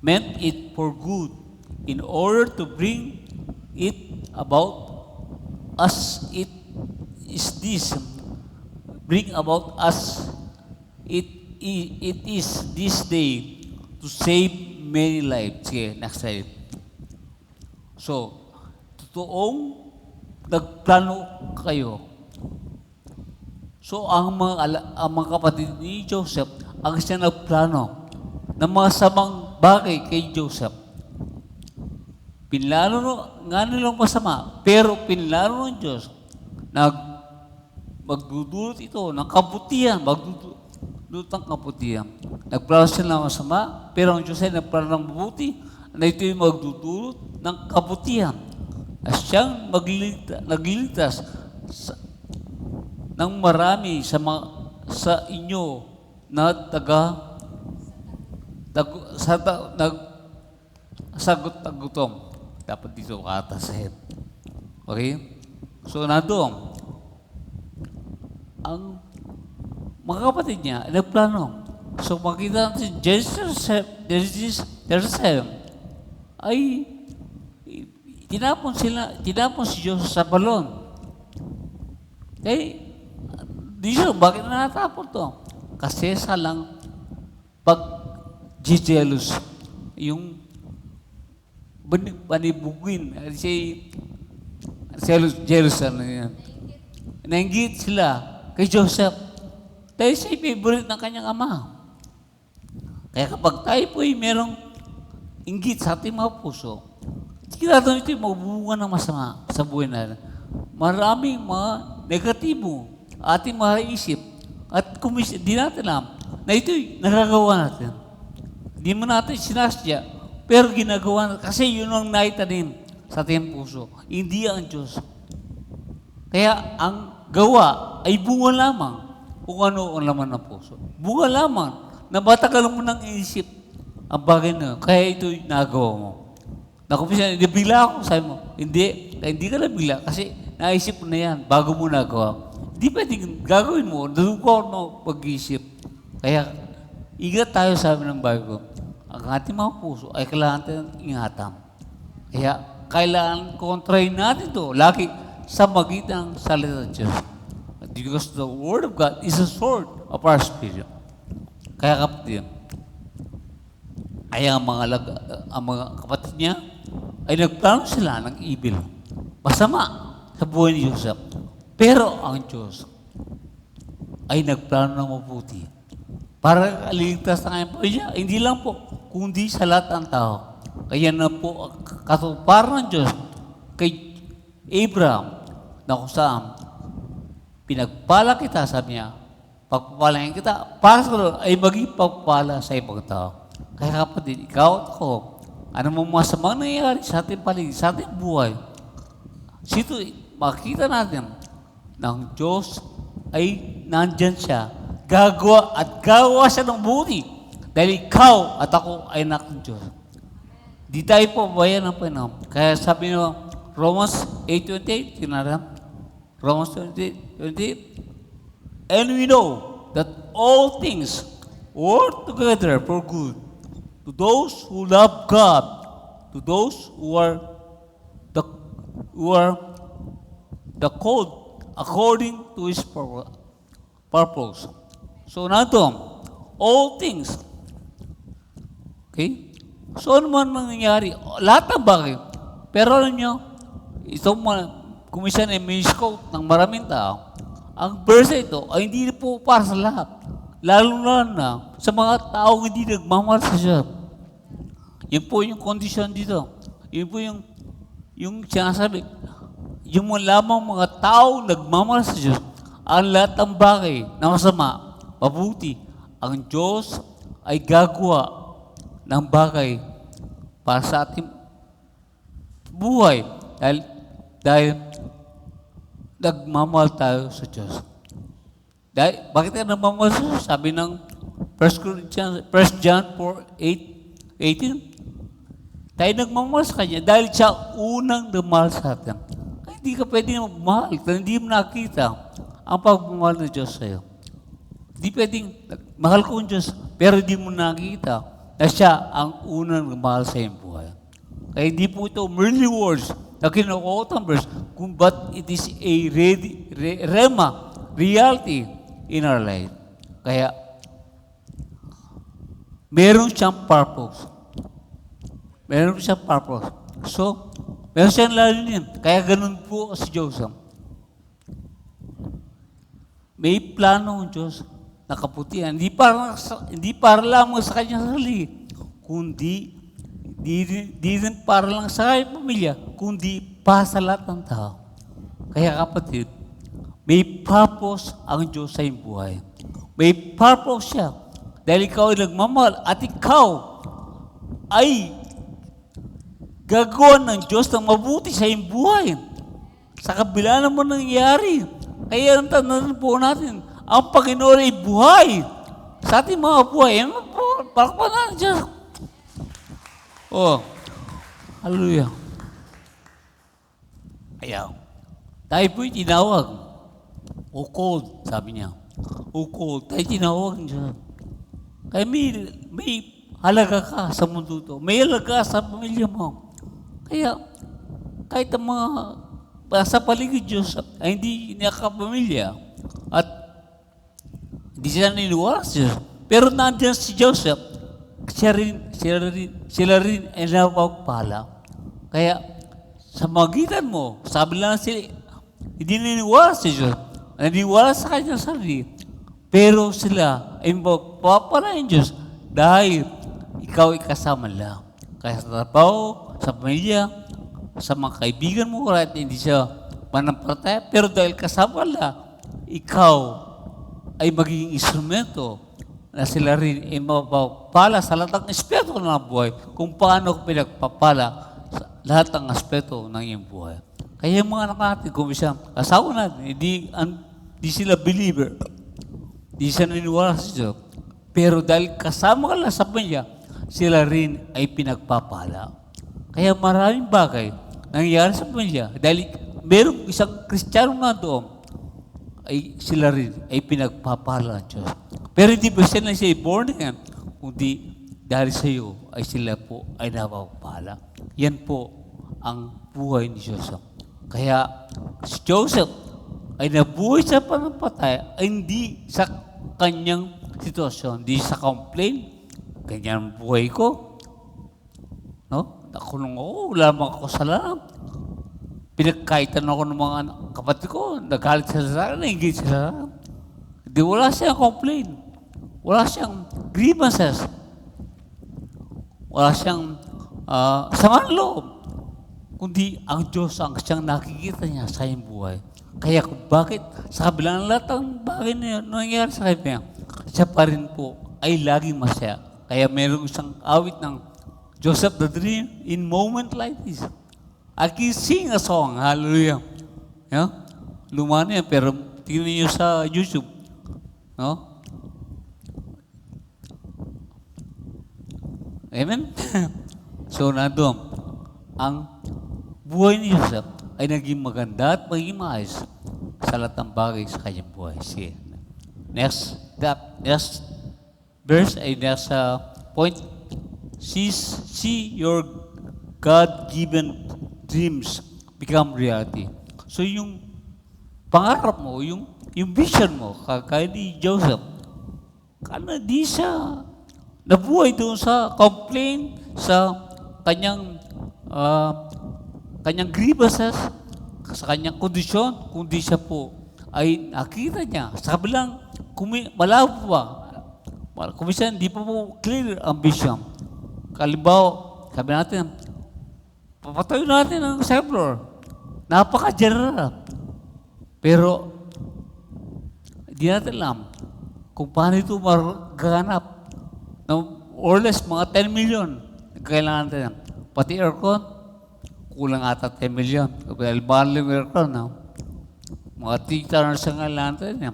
meant it for good in order to bring it about us. It is this, bring about us, it is this day to save many lives. Sige, next slide. So, totoong nagplano kayo. So, ang mga kapatid ni Joseph, ang siya nagplano ng mga samang bagay kay Joseph. Pinlano nga nilang masama, pero pinlano ng Diyos na magdudulot ito ng kabutihan, magdudulot ng kabutihan. Nagplano sila ng masama, pero ang Diyos ay nagplano ng mabuti na ito yung magdudulot ng kabutihan. At siyang nagliligtas ng marami sa inyo na sagot na gutom. Dapat dito katasahin. Okay? So, nandoon, ang mga kapatid niya, nagplano. So, makita natin, Genesis 37, ay tinapon si Diyos sa balon. Okay? Diyos, bakit na natapon to? Kasi sa lang pag-jealous, yung panibugin, jealous ano yan. Nainggit sila kay Joseph. dahil siya favorite ng kanyang ama. Kaya kapag tayo po ay merong inggit sa ating mga puso, sigurado ito yung magbubunga ng masama sa buhay natin. Maraming mga negatibo ating mga isip at di natin alam na ito'y nagagawa natin. Hindi mo natin sinasya, pero ginagawa natin kasi yun ang naitanim sa ating puso. Hindi ang Diyos. Kaya ang gawa ay bunga lamang kung ano ang laman ng puso. Bunga lamang na matagal mo nang iisip ang bagay na yun. Kaya ito'y nagawa mo. Nakumpisa, nabigla ako, sabi mo, hindi ka nabigla kasi naisip mo na yan bago mo nagawa. Hindi pwedeng gagawin mo, nalugaw mo pag-iisip. Kaya, ingat tayo sabi ng Bible. Ang ating mga puso ay kailangan natin ingatan. Kaya, kailangan kontrahin natin ito lagi sa magitan ng salita ng Diyos. Because the Word of God is a sword of our spirit. Kaya kapatid, ay ang mga kapatid niya ay nagplano sila ng evil. Masama sa buhay ni Joseph. Pero ang Diyos ay nagplano ng mabuti. Para kaligtas na kanyang pamilya, hindi lang po, kundi sa lahat ng tao. Kaya na po, katuparan ng Diyos kay Abraham na kung saan pinagpala kita, sabi niya, pagpapalain kita, para sa Lord ay maging pagpala sa ibang tao. Kaya kapatid, ikaw at ako, ano mong masamang nangyayari sa ating paligid, sa ating buhay, sito, makita natin ng Diyos ay nandyan siya, gagawa at gagawa siya ng buti. Dahil ikaw at ako ay anak ng Diyos. Di tayo po bayan ng Panginoon. Kaya sabi nyo, Romans 8:28, tinaram? Romans 8:28. And we know that all things work together for good to those who love God, to those who are the called according to His purpose. So, nato, all things. Okay? So, ano man nangyayari? Lahat ng bagay. Pero alam nyo, itong kumisan ay may scope ng maraming tao. Ang verse ito ay hindi po para sa lahat. Lalo na sa mga taong hindi nagmamahal sa Diyos. Yan po yung kondisyon dito. Yan po yung sinasabi. Yung lamang mga taong nagmamahal sa Diyos, ang lahat ng bagay na masama, mabuti, ang Diyos ay gagawa ng bagay para sa ating buhay. Dahil nagmamahal tayo sa Diyos. Bakit ka nagmamahal sa Diyos? Sabi ng 1 John 4:18, tayo nagmamahal sa Kanya dahil siya unang namahal sa atin. Kaya hindi ka pwede magmahal kung hindi mo nakita ang pagmamahal ng Diyos sa iyo. Hindi pwedeng mahal ko ang Diyos pero hindi mo nakita na siya ang unang namahal sa iyong buhay. Kaya hindi po ito merely words na kinukuot ang verse, but it is a reality in our life. Kaya, meron siyang purpose. Meron siyang purpose. So, meron siyang lalinin. Kaya ganun po si Joseph. May plano ng Diyos na kaputihan. Hindi para lamang sa kanyang sarili, kundi di rin para lang sa kanyang pamilya, kundi para sa lahat ng tao. Kaya kapatid, may purpose ang Diyos sa iyong buhay. May purpose siya. Dahil ikaw ay nagmamahal at ikaw ay gagawa ng Diyos ng mabuti sa iyong buhay. Sa kabila naman nangyari. Kaya ang tandaan po natin, ang Panginoon ay buhay. Sa ating mga buhay, palakpan natin Diyos. Oh, hallelujah. Ayaw. Tayo po'y tinawag. O called, sabi niya. O called. Tayo tinawag niya. Kaya may halaga ka sa mundo to. May halaga sa pamilya mo. Kaya, kahit ang mga sa paligid Diyos ay hindi nakapamilya at hindi sila niniwala sa Diyos. Pero nandiyan si Joseph, sila rin ay napagpala. Kaya, sa magitan mo, sabi lang sila, hindi niniwala sa Diyos, naniwala sa kanyang sarili, Pero sila ay mapapalain Diyos dahil ikaw ay kasama nila. Kaya sa trabaho, sa pamilya, sa mga kaibigan mo, kahit hindi siya manampalataya, pero dahil kasama nila, ikaw ay magiging instrumento na sila rin ay mapapala sa lahat ng aspeto ng buhay kung paano ko pinagpapala sa lahat ng aspeto ng iyong buhay. Kaya yung mga anak natin, kung isa, asawa natin, hindi sila believer, hindi sila naniniwala sa Diyos. Pero dahil kasama ka lang sa pamilya, sila rin ay pinagpapala. Kaya maraming bagay nangyayari sa pamilya. Dahil merong isang Kristiyano na doon, ay sila rin ay pinagpapala ng Diyos. Pero hindi pa sila born again, kundi dahil sa iyo ay sila po ay napapala. Yan po ang buhay ni Joseph. Kaya si Joseph ay nabuhay sa panampataya ay hindi sa kanyang sitwasyon, hindi sa complaint, ganyan ang buhay ko. No? Nakulong ako, wala naman ako kasalanan. Pinagkaitan ako ng mga kapatid ko, nagalit sila sa akin, naingit sila sa akin. Hindi, wala siyang complaint. Wala siyang grievances. Wala siyang sama ng loob. Kundi ang Diyos ang siyang nakikita niya sa iyong buhay. Kaya kung bakit sa kabila ng lahat ng bagay na nangyayari sa kanya, siya pa rin po ay laging masaya. Kaya mayroong isang awit ng Joseph the Dream, in moment like this, I can sing a song. Hallelujah. Yeah? Luma na yan, pero tingnan niyo sa YouTube. No? Amen? So, nandun, ang buhay ni Joseph ay naging maganda at maging maayos sa lahat ng bagay sa kanyang buhay. Sige. Next verse ay next point. See your God-given dreams become reality. So yung pangarap mo, yung vision mo, kaya ni Joseph, di siya nabuhay doon sa complaint, sa kanyang grievances, sa kanyang kondisyon, kundi siya po ay nakita niya sa kabilang malabo pa. Kuminsan, hindi pa po clear ang vision. Kalimbawa, sabi natin, papatayo natin ang second floor. Napaka-general. Pero, hindi natin alam kung paano ito magaganap. Or less, mga 10 million. Kailangan natin. Pati aircon, kulang ata 10 million. Dahil mahal yung aircon, no? Mga 3 tonners ang kailangan natin.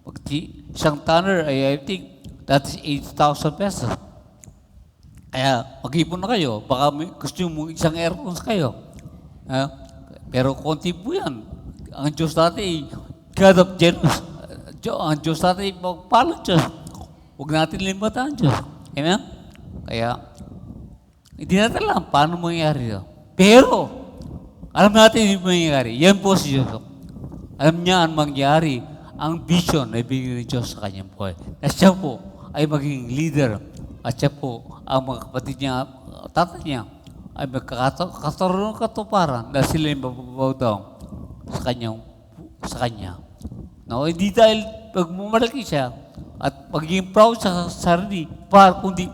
Pag isang tonner ay I think that's 8,000 pesos. Kaya mag-ipon na kayo. Baka gusto mo isang aircon kayo. Pero konti po yan. Ang Diyos natin, God of generous. Ang Diyos natin, magpalang Diyos. Huwag natin limbatan ang Diyos. Amen? Kaya, hindi natin alam paano mangyayari ito. Pero, alam natin hindi mangyayari. Yan po si Diyos. Alam niya ang mangyayari, ang vision na ibigay ng Diyos sa kanyang buhay. Na siya po ay magiging leader. At siya po, ang mga kapatid niya, tatay niya, ay magkakaroon ng katuparan na sila yung mababaw daw sa kanya. No, hindi dahil pagmamalaki siya at magiging proud sa sarili, kundi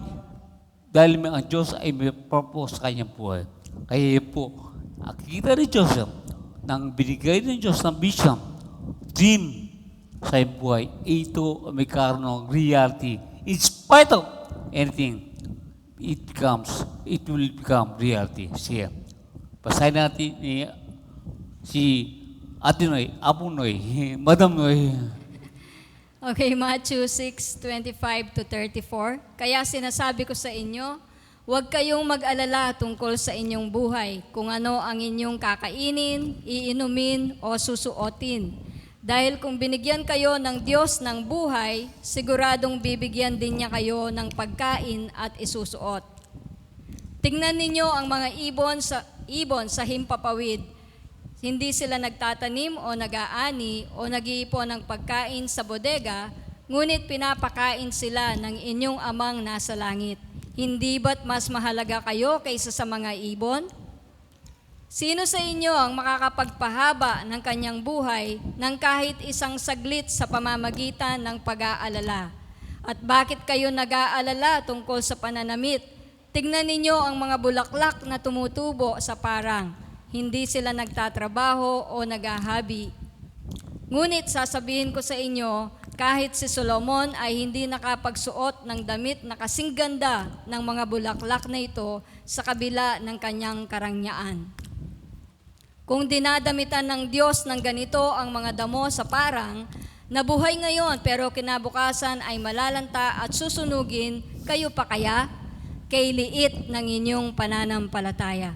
dahil ang Diyos ay may purpose sa kanyang buhay. Kaya yun po, nakikita ni Joseph nang binigay ng Diyos ng vision, dream sa iyong buhay, ito may karoon ng reality. In spite of anything, it will become reality. Siya. Basahin natin si Ate Noy, Apo Noy, Madam Noy. Okay, Matthew 6:25-34. Kaya sinasabi ko sa inyo, huwag kayong mag-alala tungkol sa inyong buhay, kung ano ang inyong kakainin, iinumin o susuotin. Dahil kung binigyan kayo ng Diyos ng buhay, siguradong bibigyan din niya kayo ng pagkain at isusuot. Tingnan ninyo ang mga ibon sa himpapawid. Hindi sila nagtatanim o nag-aani o nag-iipon ng pagkain sa bodega, ngunit pinapakain sila ng inyong amang nasa langit. Hindi ba't mas mahalaga kayo kaysa sa mga ibon? Sino sa inyo ang makakapagpahaba ng kanyang buhay ng kahit isang saglit sa pamamagitan ng pag-aalala? At bakit kayo nag-aalala tungkol sa pananamit? Tignan ninyo ang mga bulaklak na tumutubo sa parang. Hindi sila nagtatrabaho o naghahabi. Ngunit sasabihin ko sa inyo, kahit si Solomon ay hindi nakapagsuot ng damit na kasing ganda ng mga bulaklak na ito sa kabila ng kanyang karangyaan. Kung dinadamitan ng Diyos ng ganito ang mga damo sa parang, nabuhay ngayon pero kinabukasan ay malalanta at susunugin, kayo pa kaya? Kay liit ng inyong pananampalataya.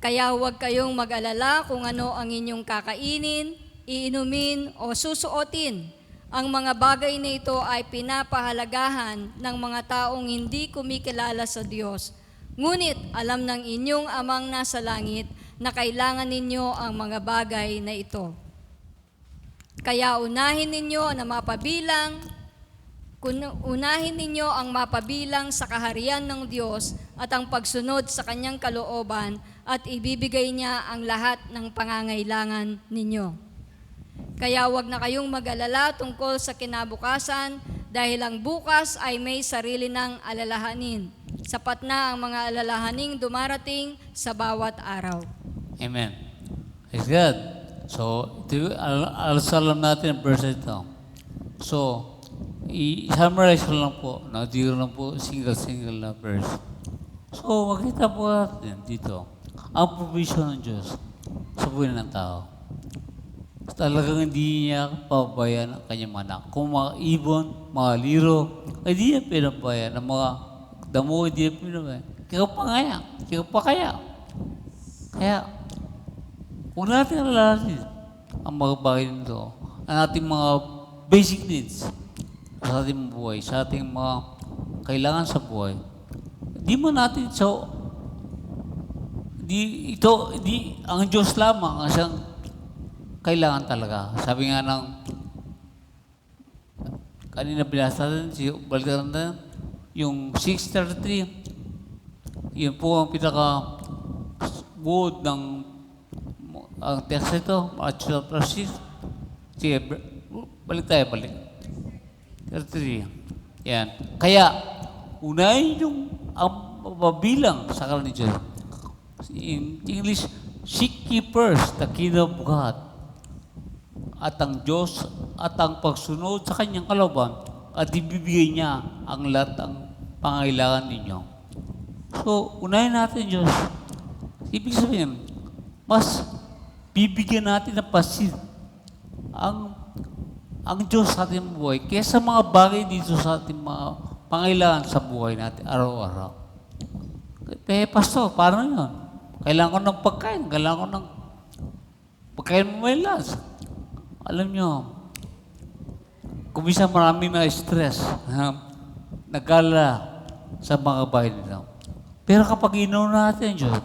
Kaya huwag kayong mag-alala kung ano ang inyong kakainin, iinumin o susuotin. Ang mga bagay na ito ay pinapahalagahan ng mga taong hindi kumikilala sa Diyos. Ngunit alam ng inyong amang nasa langit na kailangan ninyo ang mga bagay na ito. Kaya unahin ninyo ang mapabilang sa kaharian ng Diyos at ang pagsunod sa kanyang kalooban at ibibigay niya ang lahat ng pangangailangan ninyo. Kaya huwag na kayong mag-alala tungkol sa kinabukasan dahil ang bukas ay may sarili ng alalahanin. Sapat na ang mga alalahaning dumarating sa bawat araw. Amen. Praise God. So, ito, alasalam natin ang verse ito. So, i-summarize ko lang po. Hindi ko lang po single na verse. So, makita po natin dito ang provision ng Diyos sa buhay ng tao. Talagang hindi niya pabayan ang kanyang anak. Kung mga ibon, mga liro, ay di niya pinabayan. Ang mga damo, hindi niya pinabayan. Kaya pa kaya. Kaya, kung natin alalahanin ang mga bagay nito, ang ating mga basic needs sa ating buhay, sa ating mga kailangan sa buhay, di mo natin ang Diyos lamang ang siyang kailangan talaga. Sabi nga ng kanina binasa natin, balikan natin, yung 6:33, yun po ang pinaka-buod ng ang text ito, Matthew chapter 6. Sige, balik. 33. Yan. Kaya, unahin yung ang mabilang sa kalan ni Diyos. In English, seek ye first the kingdom of God at ang Diyos at ang pagsunod sa kanyang kalooban at ibibigay niya ang lahat ng pangailangan ninyo. So, unahin natin Diyos. Ibig sabihin, mas bibigyan natin ng pasin ang Diyos sa ating buhay kaysa mga bagay dito sa ating mga pangailangan sa buhay natin araw-araw. Pastor, paano yun? Kailangan ko ng pagkain. Kailangan ko ng pagkain mo may last. Alam nyo, kung minsan marami na stress, nag-alala sa mga bagay nila. Pero kapag inuuna natin Diyos,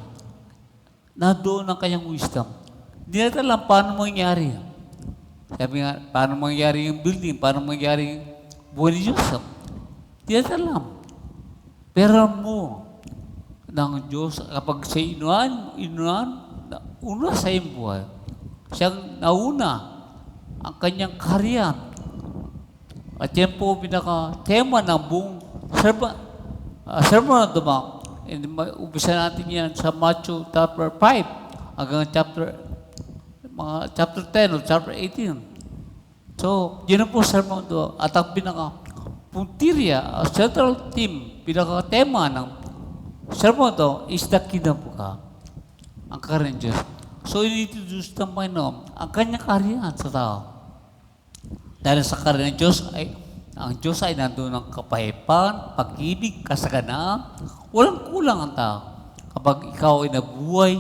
nandoon ang kanyang wisdom. Hindi natin alam paano mangyari. Sabi nga, paano mangyari yung building, paano mangyari yung buhay ni Diyos. Hindi natin alam. Pero mo ng Diyos, kapag siya una sa iyong buhay, siyang nauna ang kanyang kaharian. At yan po pinaka-tema ng buong sermon na dumang. Umpisa natin yan sa Matthew chapter 5 hanggang chapter 10 o chapter 18. So, yun ang po sermon doon. At ang pinaka-puntirya, central theme, pinaka-tema ng sermon doon is the kingdom of God. Ang kaharian Diyos. So, in-introduce ng Panginoon ang kanyang kaharian sa tao. Dahil sa kaharian ng Diyos, ang Diyos ay nandun ng kapayapaan, pag-ibig, kasaganaan. Walang kulang ang tao. Kapag ikaw ay nabuhay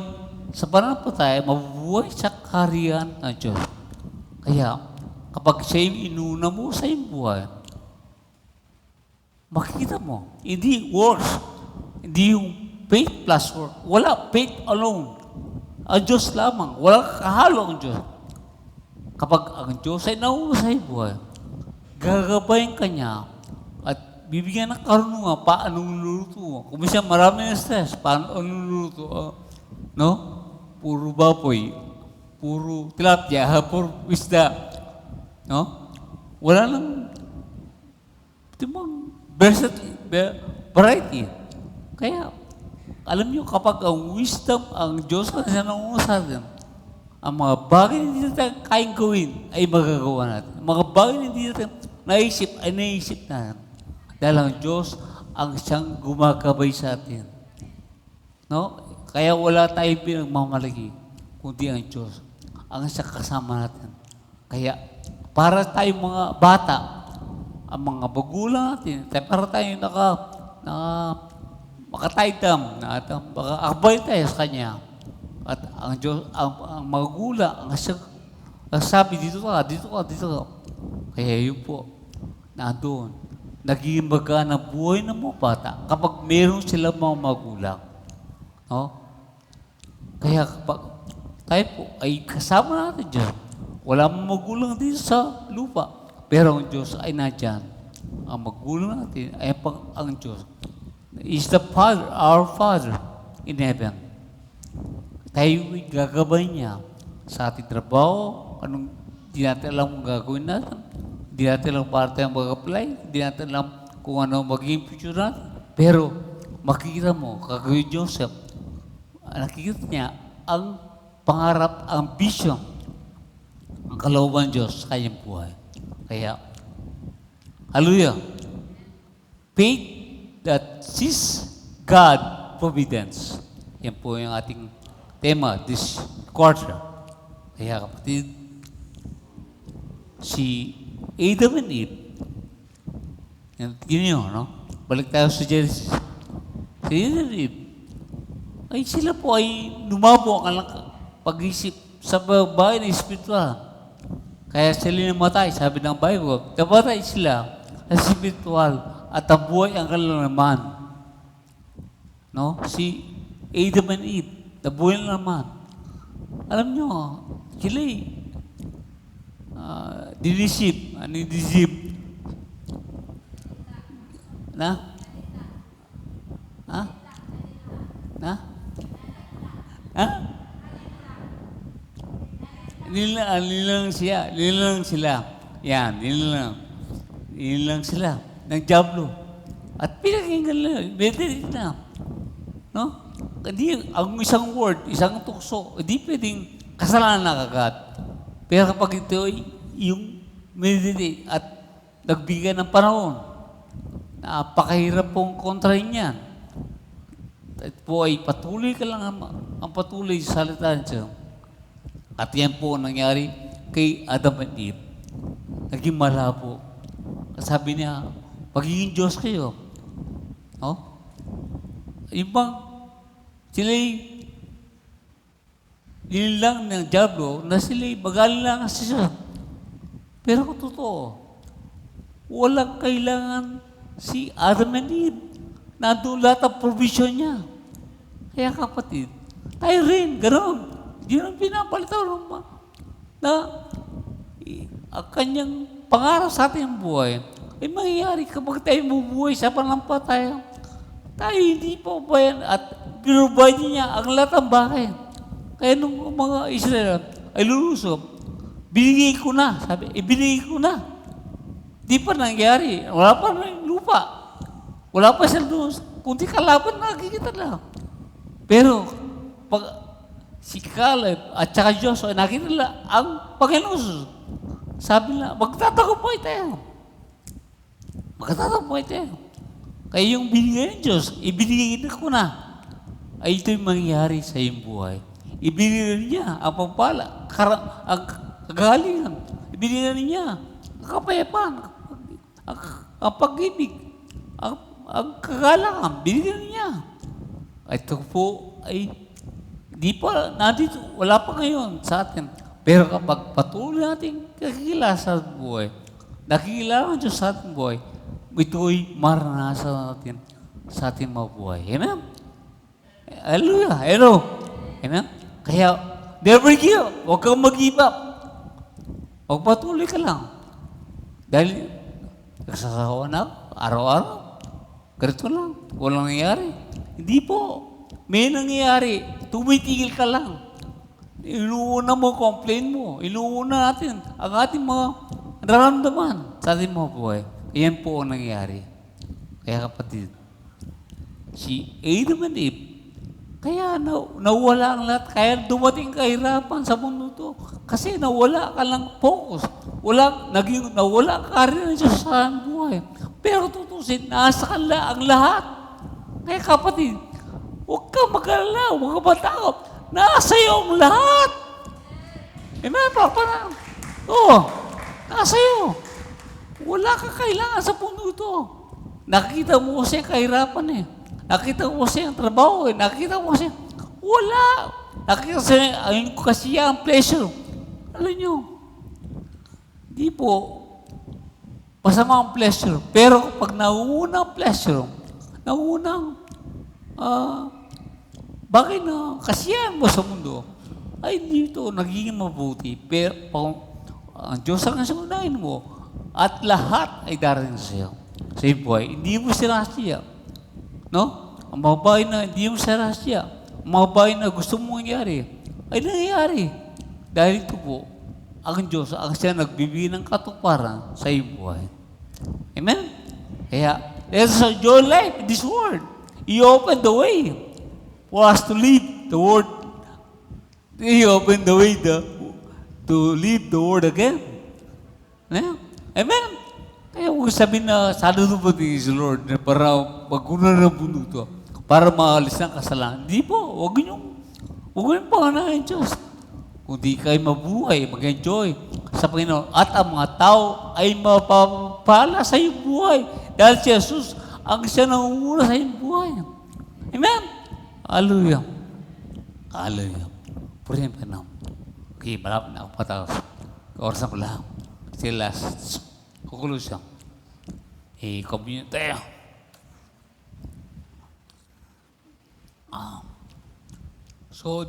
sa pananampalataya, mabubuhay sa kaharian ng Diyos. Kaya, kapag siya yung inuna mo sa iyong buhay, makikita mo, hindi works. Hindi yung faith plus work. Wala, faith alone. Ang Diyos lamang. Walang kahalo ang Diyos. Kapag ang Diyos ay nauna sa iyong buhay, gagabayin ka niya at bibigyan ng karunungan paano luluto. Kung minsan marami ng stress, paano luluto. no? Puro baboy, puro tilapia, puro isda, no? Wala nang variety. Kaya, alam niyo, kapag ang wisdom, ang Diyos ang sinanungo sa atin, ang mga bagay na hindi natin kayang gawin ay magagawa natin. Ang mga bagay na hindi natin naisip ay naisip natin. Dahil ang Diyos ang siyang gumagabay sa atin. No? Kaya wala tayong pinagmamalaki, kundi ang Diyos ang siyang kasama natin. Kaya, para tayong mga bata, ang mga magulang natin, para tayong makataydam, makaakbay tayo sa Kanya. At ang Diyos, ang magulang, ang sabi, dito ka. Kaya yun po, nandun, naging magaan ang buhay ng mga bata kapag meron silang mga magulang. No? Kaya kapag tayo po ay kasama natin dyan, wala mong magulang dito sa lupa, pero ang Diyos ay nandyan. Ang magulang natin ay ang Diyos is the Father, our Father in heaven. Tayo ay gagabay niya sa ating trabaho, anong di natin alam kung gagawin natin, di natin alam para tayong mag-apply, di natin alam kung ano magiging future natin. Pero makikita mo, kagawin Joseph, nakikita niya ang pangarap, ang vision, ang kalooban Diyos sa kanyang buhay. Kaya, hallelujah, faith that sees God providence. Yan po yung ating tema this quarter. Kaya kapatid, si Adam and Eve, yun yun, no? Balik tayo sa Genesis. Si Adam and Eve, ay sila po ay lumabo ang pag-isip sa bahay ng espiritual. Kaya sila namatay, sabi ng Bible, namatay sila sa espiritual at ang buhay ang kanilang naman. No? Si Adam and Eve, nabuhay na naman. Alam nyo, sila dinisip. Ano yung dinisip? Na? Ha? Na? Ha? Nilang sila. Yan, nilang sila. Ng Diablo. At pinakinggan lang, meditate na. No? Hindi, ang isang word, isang tukso, hindi pwedeng kasalanan na kagad. Pero kapag ito ay yung meditate at nagbigay ng panahon, napakahirap pong kontrahin yan. At po ay patuloy ka lang ang patuloy sa salita niya. At yan po ang nangyari kay Adam and Eve. Naging malabo. Sabi niya, pagiging Diyos kayo. No? Yung bang sila'y nilang ng Diablo na sila'y magaling lang siya. Pero kung totoo, walang kailangan si Adam and Eve. Nandun lahat ang provision niya. Kaya kapatid, tayo rin, gano'n. Yun ang pinapalitan na ang kanyang pangarap sa ating buhay ay mangyayari kapag tayo bubuhay sa panampalataya. Tayo hindi pa bayan at pinubay niya ang lahat ng bagay. Kaya nung mga Israel ay lulusob, binigay ko na. Sabi, ibinigay ko na. Di pa nangyari. Wala pa na yung lupa. Wala pa siya doon. Kunti kalaban nakikita lang. Pero, pag si Caleb at saka Joshua, nakita nila ang Panginoon. Sabi nila, magtatagumpay tayo. Magtatagumpay tayo. Kaya yung binigay ng Diyos, ibinigay ko na. Ay ito'y mangyayari sa iyong buhay. Ibinigay niya ang pampala, ang kagalingan. Ibinigay niya ang kapayapaan, ang pag-ibig, ang kagalangan. Binigay niya. Ito po ay di pa, nandito, wala pa ngayon sa atin. Pero kapag patuloy natin kakilala sa buhay, nakikilala ng Diyos sa ating buhay, ito'y maranasan natin sa ating mga buhay. Amen? Hallelujah. Hello. Amen? Kaya, never give up. Huwag kang mag-give up. Huwag patuloy ka lang. Dahil, nagsasawa na araw-araw. Ganito lang. Walang nangyayari. Hindi po. May nangyayari. tumitigil ka lang. Inuuna mo, complain mo. Inuuna natin ang ating mga nararamdaman sa ating mga buhay. Yan po ang nangyari. Kaya kapatid, si Adam and Eve, kaya nawala ang lahat. Kaya dumating kahirapan sa mundo to. Kasi nawala ka lang focus. Nawala ka rin ng Diyos sa buhay. Pero tutusin, nasa kanila ang lahat. Kaya kapatid, huwag ka mag-alala, huwag ka matakot. Nasa iyo ang lahat. Amen, Papa? Oo, nasa iyo. Wala ka kailangan sa mundo ito. Nakita mo kasi kahirapan eh. Nakita ko kasi ang trabaho eh. Nakita ko kasi, wala. Nakita ko kasi ang pleasure. Alam nyo, di po, masama ang pleasure. Pero pag nauuna ang pleasure, nauunang, bakit na kasiyahan mo sa mundo, ay dito nagiging mabuti. Pero ang Diyos ang nasunahin mo, at lahat ay darating sa iyo. Sa iyong buhay, hindi mo sinasya. No? Ang mga bagay na hindi mo sinasya, ang mga bagay na gusto mong mangyari, ay nangyayari. Dahil ito po, ang Diyos, ang siya nagbibigay ng katuparan sa iyong buhay. Amen? Kaya, let us enjoy life in this world. He opened the way for us to leave the world. He opened the way to leave the world again. Amen? Kaya huwag sabihin na sana dumating si Lord na para magkunan ng mundo ito, para maalis ng kasalanan. Hindi po, huwag niyong panganahin Diyos. Kung di kayo mabuhay, mag-enjoy sa Panginoon. At ang mga tao ay mapapala sa iyong buhay. Dahil si Jesus, ang siya nangunguna sa iyong buhay. Amen? Hallelujah. Hallelujah. Purihin pa na. Okay, malapit na ako patapos. Kaorasan ko lang. Still last. Conclusion. Communion tayo. So,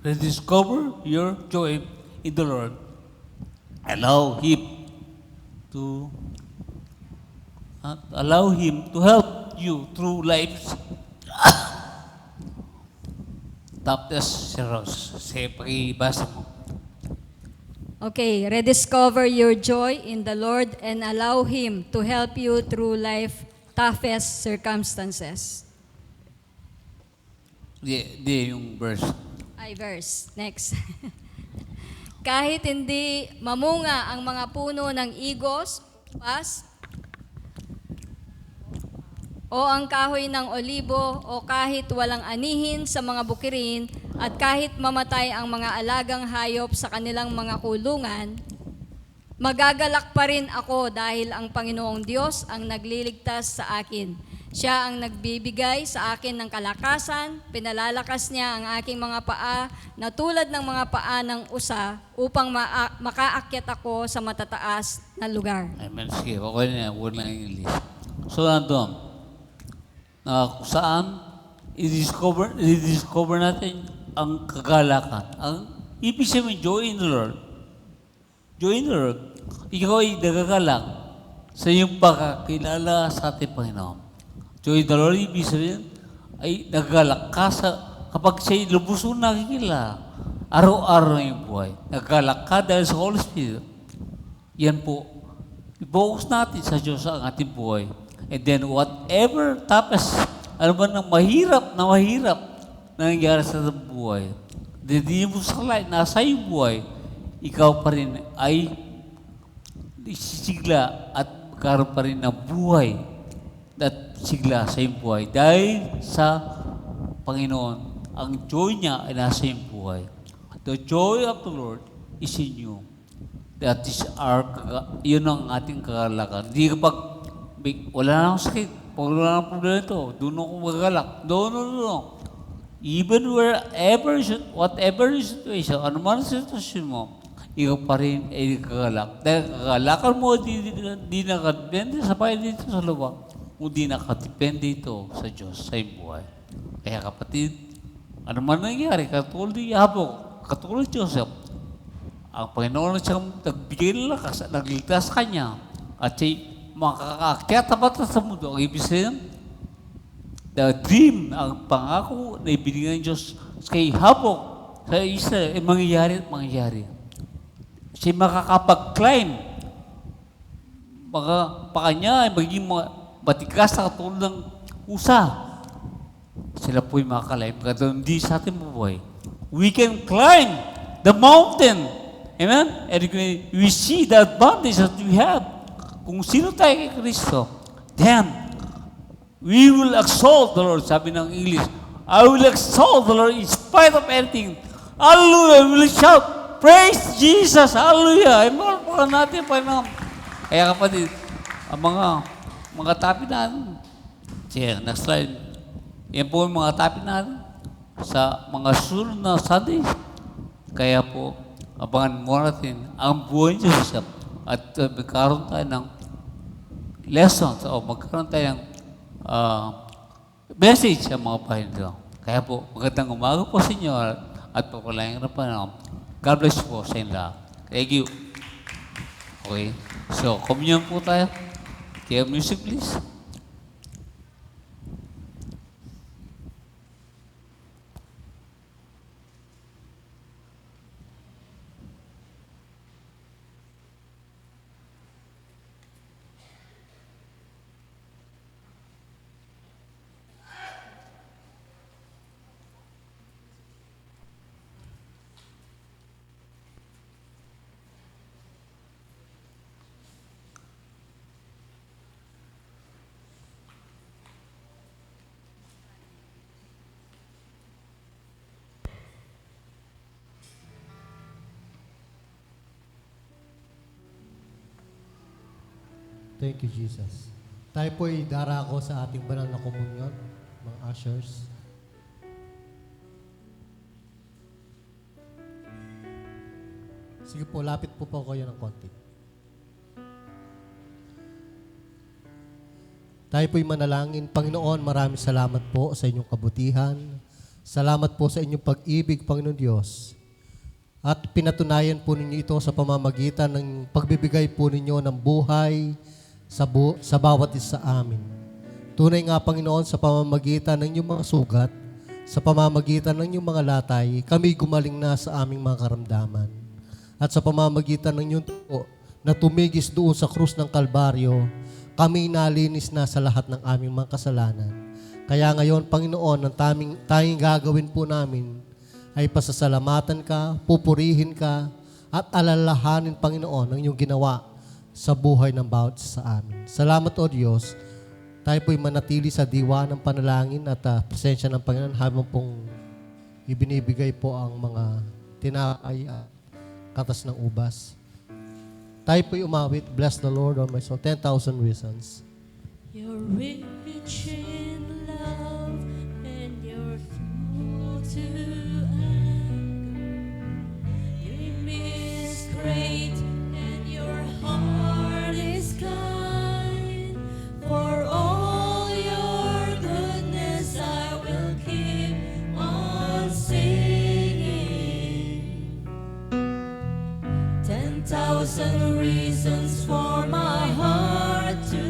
rediscover your joy in the Lord. Allow Him to help you through life's toughest sorrows. Sige, pakibasa mo. Okay, rediscover your joy in the Lord and allow Him to help you through life's toughest circumstances. Di yung verse. Verse. Next. Kahit hindi mamunga ang mga puno ng igos, pas, o ang kahoy ng olibo, o kahit walang anihin sa mga bukirin, at kahit mamatay ang mga alagang hayop sa kanilang mga kulungan, magagalak pa rin ako dahil ang Panginoong Diyos ang nagliligtas sa akin. Siya ang nagbibigay sa akin ng kalakasan, pinalalakas niya ang aking mga paa na tulad ng mga paa ng usa upang makaakyat ako sa matataas na lugar. Amen. Sige, okay na yan. Huwag lang English. So, nandun, kung saan i-discover natin ang kagalakan. Ang ibig sabihin, joy in the Lord. Joy in the Lord. Ikaw ay nagagalak sa iyong pagkakilala sa ating Panginoon. Joy in the Lord, ibig sabihin, ay nagagalak ka kapag siya'y lubos mo nakikilala. Araw-araw na yung buhay. Nagagalak ka dahil sa Holy Spirit. Yan po. I-focus natin sa Diyos ang ating buhay. And then whatever tapos, ano ba ng mahirap na nangyari sa buhay, hindi mo salay, nasa iyong buhay, ikaw pa rin ay sisigla at magkaroon pa rin ng buhay at sigla sa iyong buhay. Dahil sa Panginoon, ang joy niya ay nasa iyong buhay. The joy of the Lord is in you. That is yun ang ating kagalakan. Hindi kapag wala na akong sakit, pag wala na akong problema ito, doon ako magagalak. No. Even whatever the situation, ano man ang sitwasyon mo, ikaw pa rin ay kagalak. Dahil kagalakan mo, di nakadepende sa bayan dito sa lupa, kundi nakadepende ito sa Diyos, sa iyong buhay. Kaya kapatid, ano man nangyari, katulad ni Habok, katulad ni Joseph, ang Panginoon na siyang nagbigay ng lakas at nagligtas kanya, at siya makakaakyat tapat sa mundo. Ang ibig sabihin, the dream, ang pangako na ibinigay ng Diyos kay Habok sa Israel, mangyayari at mangyayari. Siya makakapag-climb. Mga paa niya ay magiging matigas na katulad ng usa. Sila po'y makaka-climb. Kaya hindi sa ating buhay. We can climb the mountain. Amen? And we see the advantage that we have. Kung sino tayo kay Kristo, then, we will exalt the Lord. Sabi ng English, I will exalt the Lord in spite of anything. Hallelujah! We will shout, praise Jesus! Hallelujah! Ay, mahal natin, Panginoon. Kaya kapatid, ang mga topic natin, sige, next slide. Yan po yung mga topic natin sa mga sunod na Sunday. Kaya po, abangan mo natin ang buhay ni Jesus at magkaroon tayo ng lessons o magkaroon tayo ng message sa mga bahay nito. Kaya po, magandang umaga po sa inyo at pagpalayan na pa ng God bless po sa inyo lahat. Thank you. Okay. So, communion po tayo. Kaya music please. Thank you, Jesus. Tayo po'y darako sa ating banal na komunyon, mga ushers. Sige po, lapit po kayo ng konti. Tayo po'y manalangin. Panginoon, maraming salamat po sa inyong kabutihan. Salamat po sa inyong pag-ibig, Panginoon Diyos. At pinatunayan po ninyo ito sa pamamagitan ng pagbibigay po ninyo ng buhay sa bawat isa sa amin. Tunay nga, Panginoon, sa pamamagitan ng inyong mga sugat, sa pamamagitan ng inyong mga latay, kami gumaling na sa aming mga karamdaman. At sa pamamagitan ng inyong tuo na tumigis doon sa krus ng Kalbaryo, kami nalinis na sa lahat ng aming mga kasalanan. Kaya ngayon, Panginoon, ang tanging gagawin po namin ay pasasalamatan ka, pupurihin ka, at alalahanin, Panginoon, ang iyong ginawa sa buhay ng bawat sa amin. Salamat, O Diyos. Tayo po'y manatili sa diwa ng panalangin at presensya ng Panginoon habang pong ibinibigay po ang mga tinapay at katas ng ubas. Tayo po'y umawit, bless the Lord, O my soul, 10,000 reasons. You're rich in love and you're full to anger. Your name is great and your heart is kind. For all your goodness I will keep on singing. 10,000 reasons for my heart to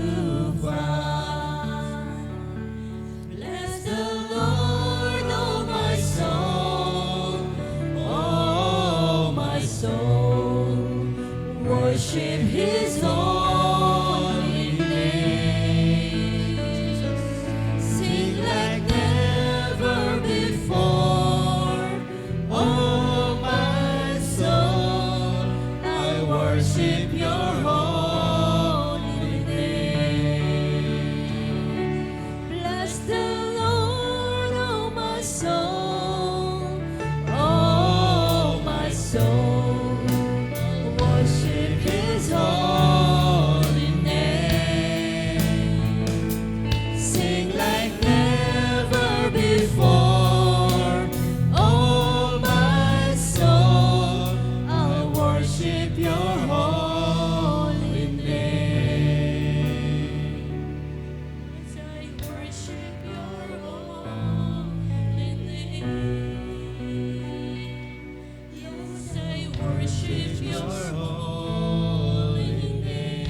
find. Bless the Lord, oh my soul, oh my soul. Worship His holy name. Sing like never before, oh my soul. I worship Your holy name. Bless the Lord, oh my soul, oh my soul. Worship His holy name. Sing like never before, oh my soul. I'll worship Your holy name. As I worship Your holy name. Yes, I worship Your holy name.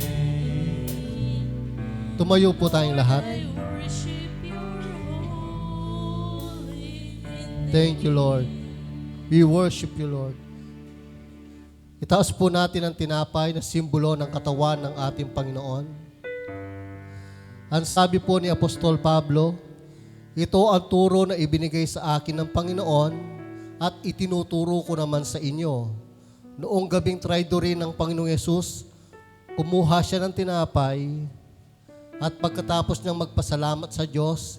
Tumayo po tayong lahat. I worship Your holy name. Thank you, Lord. We worship you, Lord. Itaas po natin ang tinapay na simbolo ng katawan ng ating Panginoon. Ang sabi po ni Apostol Pablo, ito ang turo na ibinigay sa akin ng Panginoon at itinuturo ko naman sa inyo. Noong gabing traidorin ng Panginoong Yesus, kumuha siya ng tinapay at pagkatapos niyang magpasalamat sa Diyos,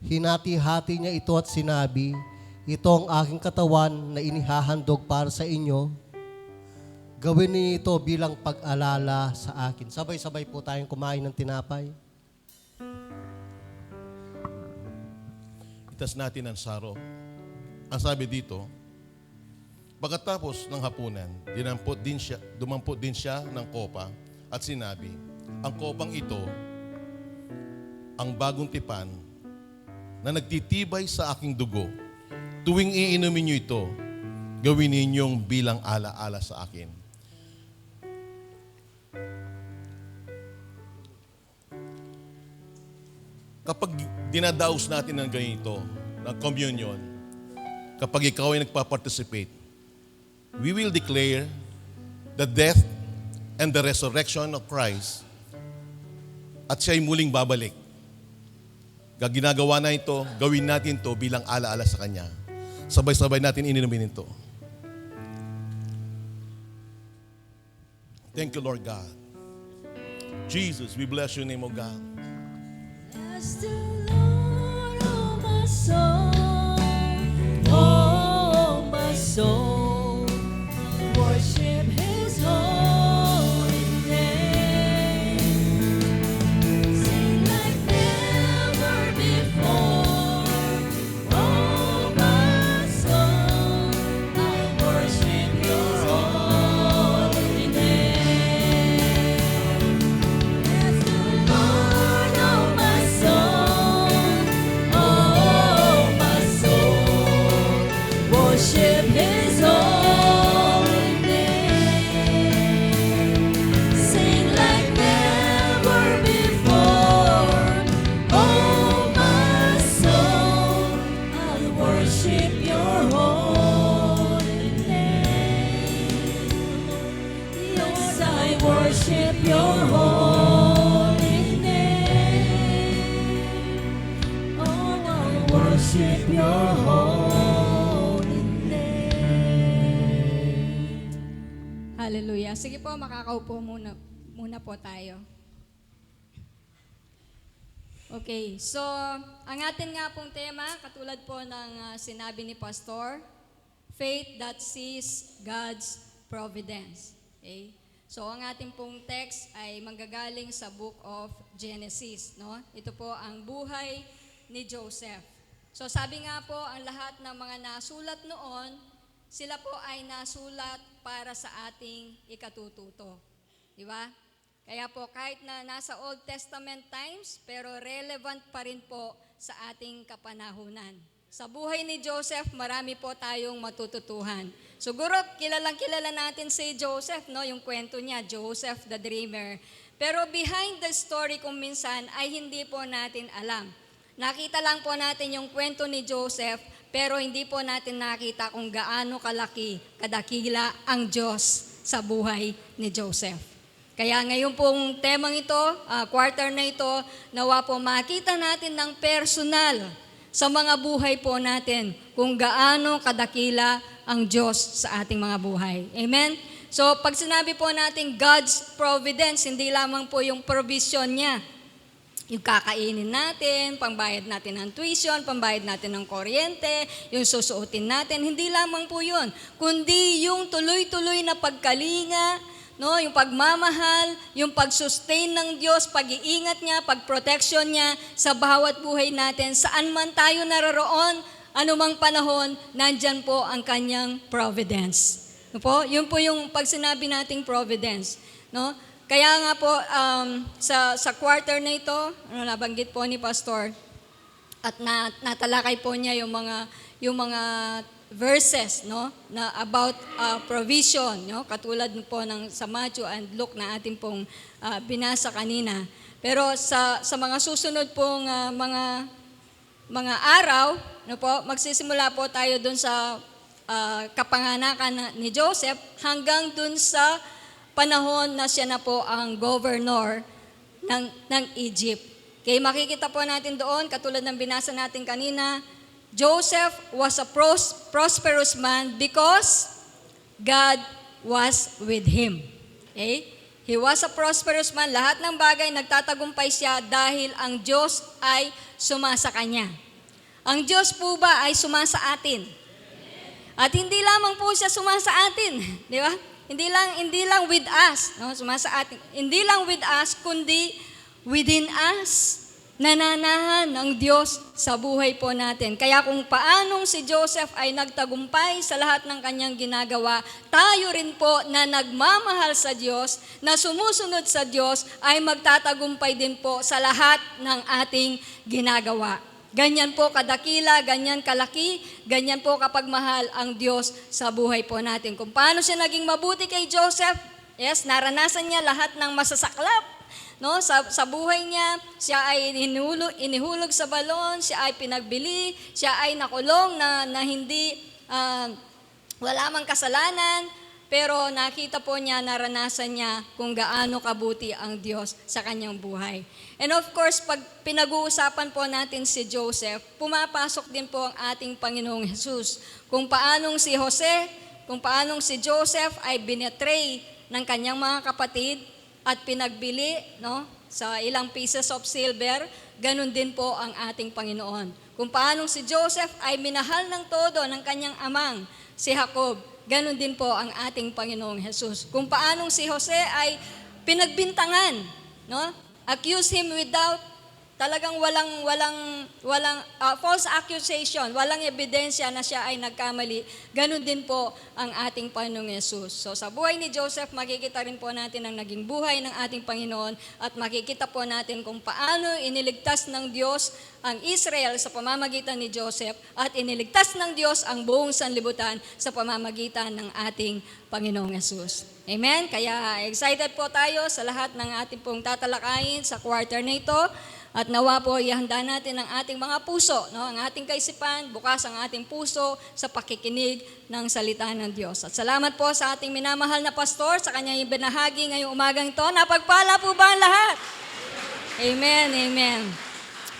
hinati-hati niya ito at sinabi, ito ang aking katawan na inihahandog para sa inyo. Gawin niyo ito bilang pag-alala sa akin. Sabay-sabay po tayong kumain ng tinapay. Itas natin ang saro. Ang sabi dito, pagkatapos ng hapunan, dumampot din siya ng kopa at sinabi, ang kopang ito, ang bagong tipan na nagtitibay sa aking dugo. Tuwing iinumin niyo ito, gawin ninyong bilang ala-ala sa akin. Kapag dinadaos natin ng ganito, ng communion, kapag ikaw ay nagpa-participate, we will declare the death and the resurrection of Christ at siya'y muling babalik. Ginagawa na ito, gawin natin ito bilang ala-ala sa Kanya. Sabay-sabay natin ininumin ito. Thank you, Lord God. Jesus, we bless your name, O God. Bless the Lord, oh my soul, oh my soul, worship His holy name. Sing like never before, oh my soul, I worship His holy name. Bless the Lord, oh my soul, oh my soul, worship His holy name. Sing like never before, oh my soul, I'll worship Your holy name. Yes, I worship Your holy name. Oh, I worship Your holy name. Hallelujah. Sige po, makakaupo muna po tayo. Okay, so ang atin nga pong tema, katulad po ng sinabi ni Pastor, faith that sees God's providence. Okay? So ang ating pong text ay manggagaling sa book of Genesis, no? Ito po ang buhay ni Joseph. So sabi nga po, ang lahat ng mga nasulat noon, sila po ay nasulat para sa ating ikatututo. Di ba? Kaya po kahit na nasa Old Testament times, pero relevant pa rin po sa ating kapanahunan. Sa buhay ni Joseph, marami po tayong matututuhan. Siguro kilala natin si Joseph, no? Yung kwento niya, Joseph the Dreamer. Pero behind the story kung minsan ay hindi po natin alam. Nakita lang po natin yung kwento ni Joseph, pero hindi po natin nakita kung gaano kalaki, kadakila ang Diyos sa buhay ni Joseph. Kaya ngayon pong temang ito, quarter na ito, nawa po makita natin ng personal sa mga buhay po natin kung gaano kadakila ang Diyos sa ating mga buhay. Amen? So pag sinabi po natin God's providence, hindi lamang po yung provision niya. Yung kakainin natin, pambayad natin ng tuition, pambayad natin ng kuryente, yung susuotin natin, hindi lamang po yun. Kundi yung tuloy-tuloy na pagkalinga, no, yung pagmamahal, yung pag-sustain ng Diyos, pag-iingat niya, pag-protection niya sa bawat buhay natin, saan man tayo naroroon, anumang panahon, nandyan po ang kanyang providence. No po? Yun po yung pag sinabi nating providence. No? Kaya nga po, sa quarter na ito, nabanggit po ni Pastor, at natalakay po niya yung mga verses, no, na about provision, no, katulad po ng sa Matthew and Luke na ating pong binasa kanina. Pero sa mga susunod pong mga mga araw, no po, magsisimula po tayo dun sa kapanganakan ni Joseph hanggang dun sa panahon na siya na po ang governor ng Egypt. Okay, makikita po natin doon, katulad ng binasa natin kanina, Joseph was a prosperous man because God was with him. Okay? He was a prosperous man. Lahat ng bagay nagtatagumpay siya dahil ang Diyos ay sumasa kanya. Ang Diyos po ba ay sumasa atin? At hindi lamang po siya sumasa atin, di ba? Hindi lang with us, no? Sumasa atin. Hindi lang with us, kundi within us, nananahan ng Diyos sa buhay po natin. Kaya kung paanong si Joseph ay nagtagumpay sa lahat ng kanyang ginagawa, tayo rin po na nagmamahal sa Diyos, na sumusunod sa Diyos, ay magtatagumpay din po sa lahat ng ating ginagawa. Ganyan po kadakila, ganyan kalaki, ganyan po kapag mahal ang Diyos sa buhay po natin. Kung paano siya naging mabuti kay Joseph, yes, naranasan niya lahat ng masasaklap. No, sa buhay niya, siya ay inihulog sa balon, siya ay pinagbili, siya ay nakulong na hindi, wala mang kasalanan, pero nakita po niya, naranasan niya kung gaano kabuti ang Diyos sa kanyang buhay. And of course, pag pinag-uusapan po natin si Joseph, pumapasok din po ang ating Panginoong Jesus. Kung paanong si Jose, kung paanong si Joseph ay binetray ng kanyang mga kapatid, at pinagbili, no, sa ilang pieces of silver, ganun din po ang ating Panginoon. Kung paanong si Joseph ay minahal ng todo ng kanyang amang, si Jacob, ganun din po ang ating Panginoong Jesus. Kung paanong si Jose ay pinagbintangan, no, accuse him without talagang walang false accusation, walang ebidensya na siya ay nagkamali. Ganun din po ang ating Panginoong Yesus. So sa buhay ni Joseph, makikita rin po natin ang naging buhay ng ating Panginoon at makikita po natin kung paano iniligtas ng Diyos ang Israel sa pamamagitan ni Joseph at iniligtas ng Diyos ang buong sanlibutan sa pamamagitan ng ating Panginoong Yesus. Amen? Kaya excited po tayo sa lahat ng ating pong tatalakayin sa quarter na ito. At nawa po, ihanda natin ang ating mga puso, no? Ang ating kaisipan, bukas ang ating puso sa pakikinig ng salita ng Diyos. At salamat po sa ating minamahal na pastor sa kanyang ibinahagi ngayong umagang ito. Napagpala po ba ang lahat? Amen, amen.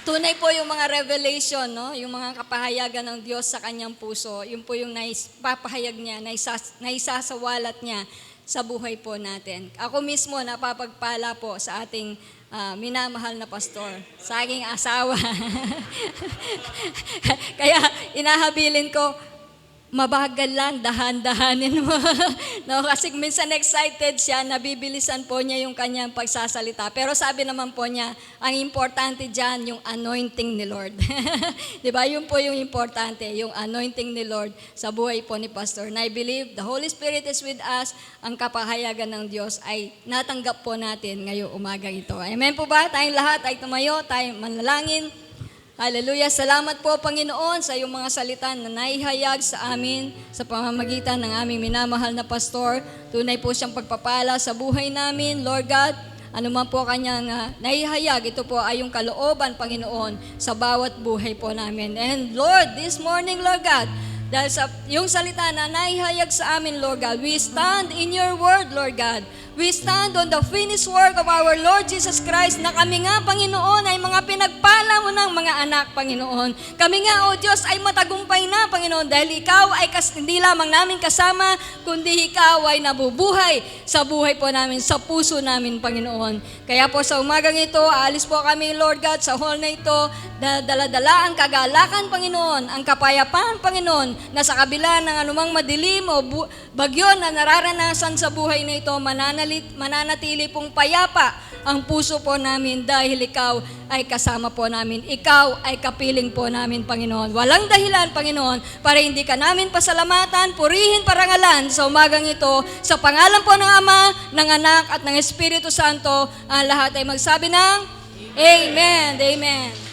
Tunay po yung mga revelation, no? Yung mga kapahayagan ng Diyos sa kanyang puso. Yun po yung papahayag niya, naisasawalat niya sa buhay po natin. Ako mismo napapagpala po sa ating minamahal na pastor, sa aking asawa. Kaya inahabilin ko, mabagal lang, dahan-dahanin mo. No, kasi minsan excited siya, nabibilisan po niya yung kanyang pagsasalita. Pero sabi naman po niya, ang importante dyan, yung anointing ni Lord. Diba? Yun po yung importante, yung anointing ni Lord sa buhay po ni Pastor. And I believe the Holy Spirit is with us. Ang kapahayagan ng Diyos ay natanggap po natin ngayong umaga ito. Amen po ba? Tayong lahat ay tumayo, tayong manalangin. Hallelujah. Salamat po, Panginoon, sa iyong mga salita na naihayag sa amin sa pamamagitan ng aming minamahal na pastor. Tunay po siyang pagpapala sa buhay namin, Lord God. Ano man po kanyang naihayag, ito po ay yung kalooban, Panginoon, sa bawat buhay po namin. And Lord, this morning, Lord God, dahil sa yung salita na naihayag sa amin, Lord God, we stand in your word, Lord God. We stand on the finished work of our Lord Jesus Christ na kami nga, Panginoon, ay mga pinagpala mo ng mga anak, Panginoon. Kami nga, O Diyos, ay matagumpay na, Panginoon, dahil Ikaw ay hindi lamang namin kasama, kundi Ikaw ay nabubuhay sa buhay po namin, sa puso namin, Panginoon. Kaya po sa umagang ito, aalis po kami, Lord God, sa hall na ito, dala-dala ang kagalakan, Panginoon, ang kapayapaan, Panginoon, na sa kabila ng anumang madilim o bagyo na nararanasan sa buhay na ito, mananatili pong payapa ang puso po namin dahil Ikaw ay kasama po namin. Ikaw ay kapiling po namin, Panginoon. Walang dahilan, Panginoon, para hindi ka namin pasalamatan, purihin, parangalan sa umagang ito. Sa pangalan po ng Ama, ng Anak at ng Espiritu Santo, ang lahat ay magsabi ng Amen. Amen.